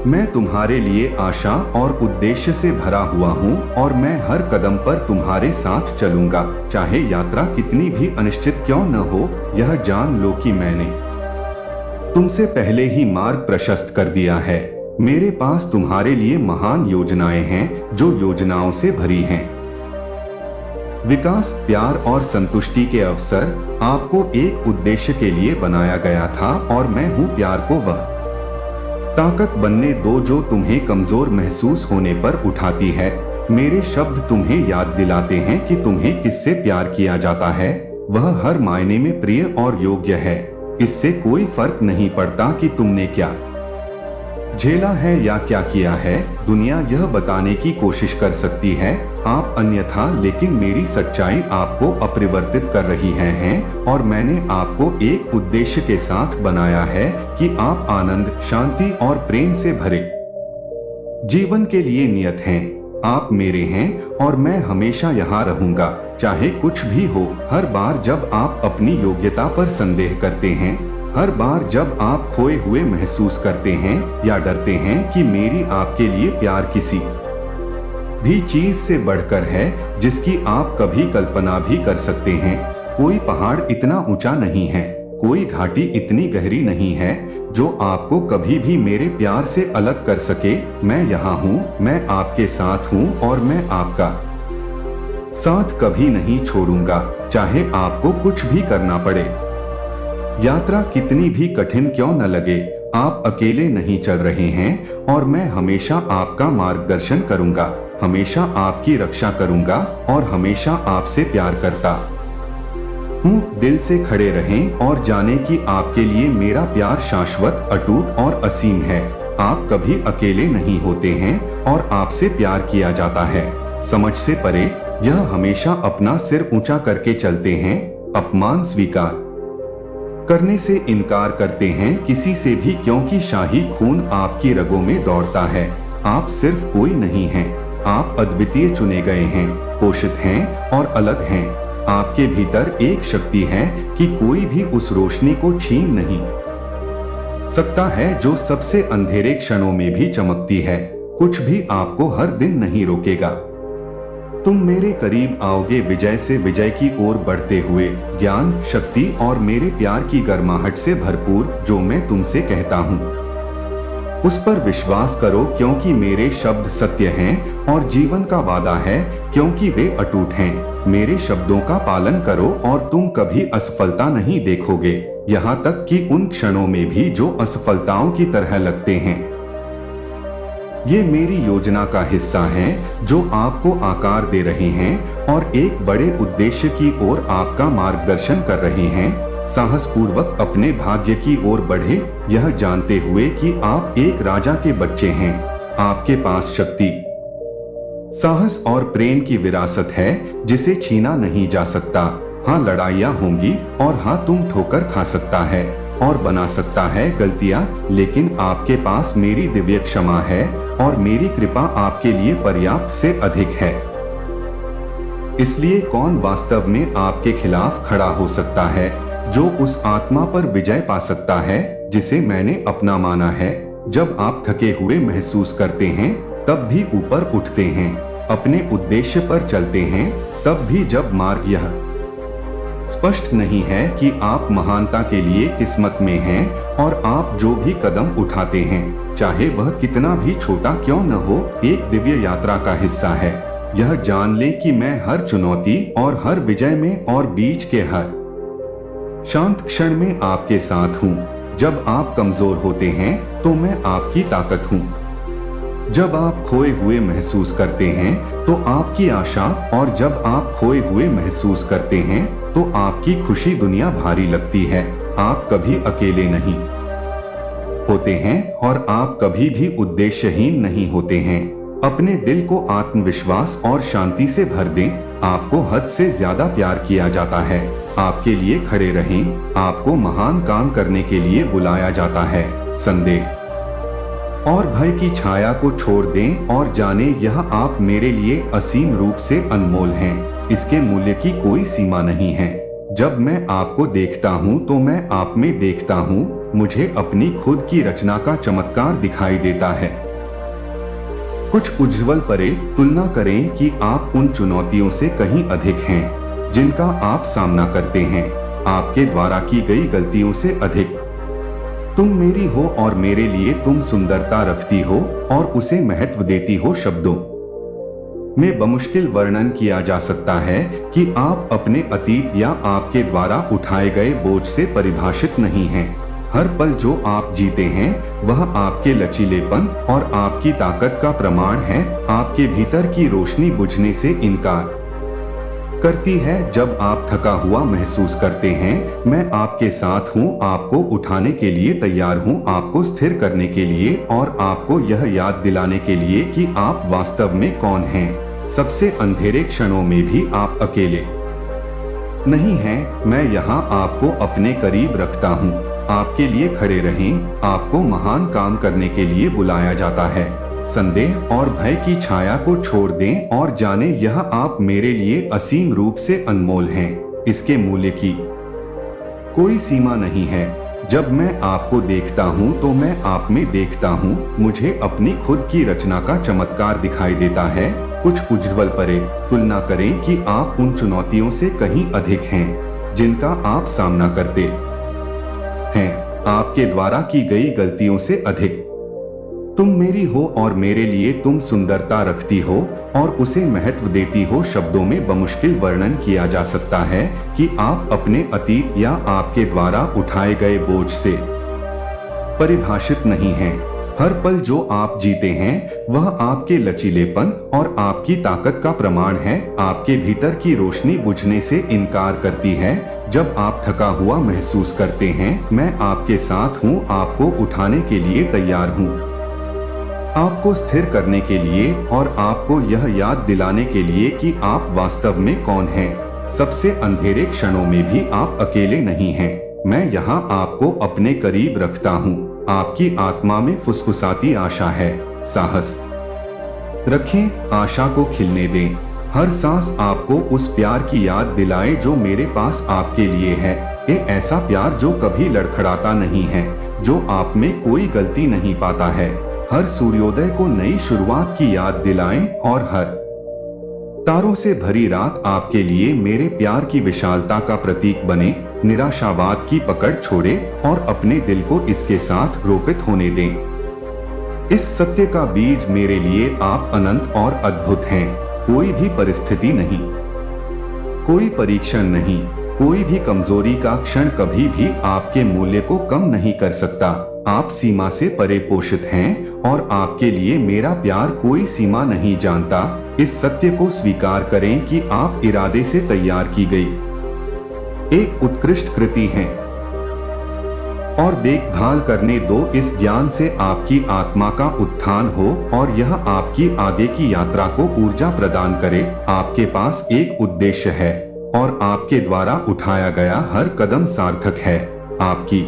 Speaker 1: मैं तुम्हारे लिए आशा और उद्देश्य से भरा हुआ हूँ और मैं हर कदम पर तुम्हारे साथ चलूंगा, चाहे यात्रा कितनी भी अनिश्चित क्यों न हो। यह जान लो कि मैंने तुमसे पहले ही मार्ग प्रशस्त कर दिया है। मेरे पास तुम्हारे लिए महान योजनाएं हैं जो योजनाओं से भरी हैं। विकास, प्यार और संतुष्टि के अवसर आपको एक उद्देश्य के लिए बनाया गया था और मैं हूँ प्यार को वह ताकत बनने दो जो तुम्हें कमजोर महसूस होने पर उठाती है। मेरे शब्द तुम्हें याद दिलाते हैं कि तुम्हें किससे प्यार किया जाता है। वह हर मायने में प्रिय और योग्य है। इससे कोई फर्क नहीं पड़ता कि तुमने क्या झेला है या क्या किया है। दुनिया यह बताने की कोशिश कर सकती है आप अन्यथा, लेकिन मेरी सच्चाई आपको अपरिवर्तित कर रही है और मैंने आपको एक उद्देश्य के साथ बनाया है कि आप आनंद, शांति और प्रेम से भरे जीवन के लिए नियत हैं। आप मेरे हैं और मैं हमेशा यहाँ रहूंगा, चाहे कुछ भी हो। हर बार जब आप अपनी योग्यता पर संदेह करते हैं, हर बार जब आप खोए हुए महसूस करते हैं या डरते हैं कि मेरी आपके लिए प्यार किसी भी चीज से बढ़कर है जिसकी आप कभी कल्पना भी कर सकते हैं। कोई पहाड़ इतना ऊंचा नहीं है, कोई घाटी इतनी गहरी नहीं है जो आपको कभी भी मेरे प्यार से अलग कर सके। मैं यहाँ हूँ, मैं आपके साथ हूँ और मैं आपका साथ कभी नहीं छोड़ूंगा, चाहे आपको कुछ भी करना पड़े। यात्रा कितनी भी कठिन क्यों न लगे, आप अकेले नहीं चल रहे हैं और मैं हमेशा आपका मार्गदर्शन करूंगा, हमेशा आपकी रक्षा करूंगा और हमेशा आपसे प्यार करता हूँ। दिल से खड़े रहें और जानें कि आपके लिए मेरा प्यार शाश्वत, अटूट और असीम है। आप कभी अकेले नहीं होते हैं और आपसे प्यार किया जाता है। समझ से परे, यह हमेशा अपना सिर ऊंचा करके चलते हैं, अपमान स्वीकार करने से इनकार करते हैं किसी से भी, क्योंकि शाही खून आपकी रगों में दौड़ता है। आप सिर्फ कोई नहीं हैं, आप अद्वितीय चुने गए हैं, पोषित हैं और अलग हैं। आपके भीतर एक शक्ति है कि कोई भी उस रोशनी को छीन नहीं सकता है जो सबसे अंधेरे क्षणों में भी चमकती है। कुछ भी आपको हर दिन नहीं रोकेगा। तुम मेरे करीब आओगे, विजय से विजय की ओर बढ़ते हुए, ज्ञान, शक्ति और मेरे प्यार की गर्माहट से भरपूर। जो मैं तुमसे कहता हूँ उस पर विश्वास करो, क्योंकि मेरे शब्द सत्य हैं और जीवन का वादा है, क्योंकि वे अटूट हैं। मेरे शब्दों का पालन करो और तुम कभी असफलता नहीं देखोगे, यहाँ तक कि उन क्षणों में भी जो असफलताओं की तरह लगते हैं। ये मेरी योजना का हिस्सा हैं जो आपको आकार दे रहे हैं और एक बड़े उद्देश्य की ओर आपका मार्गदर्शन कर रहे हैं। साहस पूर्वक अपने भाग्य की ओर बढ़े, यह जानते हुए कि आप एक राजा के बच्चे हैं। आपके पास शक्ति, साहस और प्रेम की विरासत है जिसे छीना नहीं जा सकता। हाँ, लड़ाइयाँ होंगी और हाँ, तुम ठोकर खा सकता है और बना सकता है गलतियाँ, लेकिन आपके पास मेरी दिव्य क्षमा है और मेरी कृपा आपके लिए पर्याप्त से अधिक है। इसलिए कौन वास्तव में आपके खिलाफ खड़ा हो सकता है? जो उस आत्मा पर विजय पा सकता है जिसे मैंने अपना माना है। जब आप थके हुए महसूस करते हैं तब भी ऊपर उठते हैं, अपने उद्देश्य पर चलते हैं, तब भी जब मार्ग यह स्पष्ट नहीं है कि आप महानता के लिए किस्मत में हैं और आप जो भी कदम उठाते हैं, चाहे वह कितना भी छोटा क्यों न हो, एक दिव्य यात्रा का हिस्सा है। यह जान ले कि मैं हर चुनौती और हर विजय में और बीच के हर शांत क्षण में आपके साथ हूँ। जब आप कमजोर होते हैं तो मैं आपकी ताकत हूँ। जब आप खोए हुए महसूस करते हैं तो आपकी आशा, और जब आप खोए हुए महसूस करते हैं तो आपकी खुशी दुनिया भारी लगती है। आप कभी अकेले नहीं होते हैं और आप कभी भी उद्देश्यहीन नहीं होते हैं। अपने दिल को आत्मविश्वास और शांति से भर दें। आपको हद से ज्यादा प्यार किया जाता है। आपके लिए खड़े रहें। आपको महान काम करने के लिए बुलाया जाता है। संदेह और भय की छाया को छोड़ दें और जाने यह आप मेरे लिए असीम रूप से अनमोल हैं। इसके मूल्य की कोई सीमा नहीं है। जब मैं आपको देखता हूँ तो मैं आप में देखता हूँ। मुझे अपनी खुद की रचना का चमत्कार दिखाई देता है। कुछ उज्ज्वल परे तुलना करें कि आप उन चुनौतियों से कहीं अधिक हैं जिनका आप सामना करते हैं। आपके द्वारा की गई गलतियों से अधिक तुम मेरी हो और मेरे लिए तुम सुंदरता रखती हो और उसे महत्व देती हो। शब्दों में बमुश्किल वर्णन किया जा सकता है कि आप अपने अतीत या आपके द्वारा उठाए गए बोझ से परिभाषित नहीं हैं। हर पल जो आप जीते हैं वह आपके लचीलेपन और आपकी ताकत का प्रमाण है। आपके भीतर की रोशनी बुझने से इनकार करती है। जब आप थका हुआ महसूस करते हैं, मैं आपके साथ हूँ, आपको उठाने के लिए तैयार हूँ, आपको स्थिर करने के लिए और आपको यह याद दिलाने के लिए कि आप वास्तव में कौन हैं। सबसे अंधेरे क्षणों में भी आप अकेले नहीं हैं। मैं यहाँ आपको अपने करीब रखता हूँ, आपके लिए खड़े रहें। आपको महान काम करने के लिए बुलाया जाता है। संदेह और भय की छाया को छोड़ दें और जाने यह आप मेरे लिए असीम रूप से अनमोल हैं। इसके मूल्य की कोई सीमा नहीं है। जब मैं आपको देखता हूँ तो मैं आप में देखता हूँ। मुझे अपनी खुद की रचना का चमत्कार दिखाई देता है। कुछ उज्ज्वल परे तुलना करें कि आप उन चुनौतियों से कहीं अधिक हैं जिनका आप सामना करते हैं, आपके द्वारा की गई गलतियों से अधिक। तुम मेरी हो और मेरे लिए तुम सुंदरता रखती हो और उसे महत्व देती हो। शब्दों में बमुश्किल वर्णन किया जा सकता है कि आप अपने अतीत या आपके द्वारा उठाए गए बोझ से परिभाषित नहीं हैं। हर पल जो आप जीते हैं वह आपके लचीलेपन और आपकी ताकत का प्रमाण है। आपके भीतर की रोशनी बुझने से इनकार करती है। जब आप थका हुआ महसूस करते हैं, मैं आपके साथ हूँ, आपको उठाने के लिए तैयार हूँ, आपको स्थिर करने के लिए और आपको यह याद दिलाने के लिए कि आप वास्तव में कौन हैं। सबसे अंधेरे क्षणों में भी आप अकेले नहीं हैं। मैं यहाँ आपको अपने करीब रखता हूँ। आपकी आत्मा में फुसफुसाती आशा है। साहस रखें, आशा को खिलने दें। हर सांस आपको उस प्यार की याद दिलाए जो मेरे पास आपके लिए है। एक ऐसा प्यार जो कभी लड़खड़ाता नहीं है, जो आप में कोई गलती नहीं पाता है। हर सूर्योदय को नई शुरुआत की याद दिलाएं और हर तारों से भरी रात आपके लिए मेरे प्यार की विशालता का प्रतीक बने। निराशावाद की पकड़ छोड़े और अपने दिल को इसके साथ रोपित होने दें। इस सत्य का बीज मेरे लिए आप अनंत और अद्भुत हैं। कोई भी परिस्थिति नहीं, कोई परीक्षण नहीं, कोई भी कमजोरी का क्षण कभी भी आपके मूल्य को कम नहीं कर सकता। आप सीमा से परे पोषित हैं और आपके लिए मेरा प्यार कोई सीमा नहीं जानता। इस सत्य को स्वीकार करें कि आप इरादे से तैयार की गई एक उत्कृष्ट कृति हैं और देखभाल करने दो। इस ज्ञान से आपकी आत्मा का उत्थान हो और यह आपकी आगे की यात्रा को ऊर्जा प्रदान करे। आपके पास एक उद्देश्य है और आपके द्वारा उठाया गया हर कदम सार्थक है। आपकी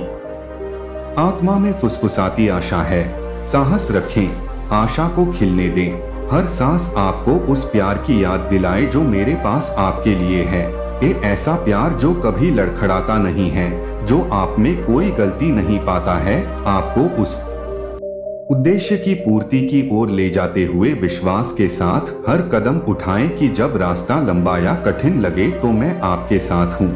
Speaker 1: आत्मा में फुसफुसाती आशा है। साहस रखें, आशा को खिलने दें। हर सांस आपको उस प्यार की याद दिलाए जो मेरे पास आपके लिए है। एक ऐसा प्यार जो कभी लड़खड़ाता नहीं है, जो आप में कोई गलती नहीं पाता है। आपको उस उद्देश्य की पूर्ति की ओर ले जाते हुए विश्वास के साथ हर कदम उठाएं कि जब रास्ता लंबा या कठिन लगे तो मैं आपके साथ हूँ।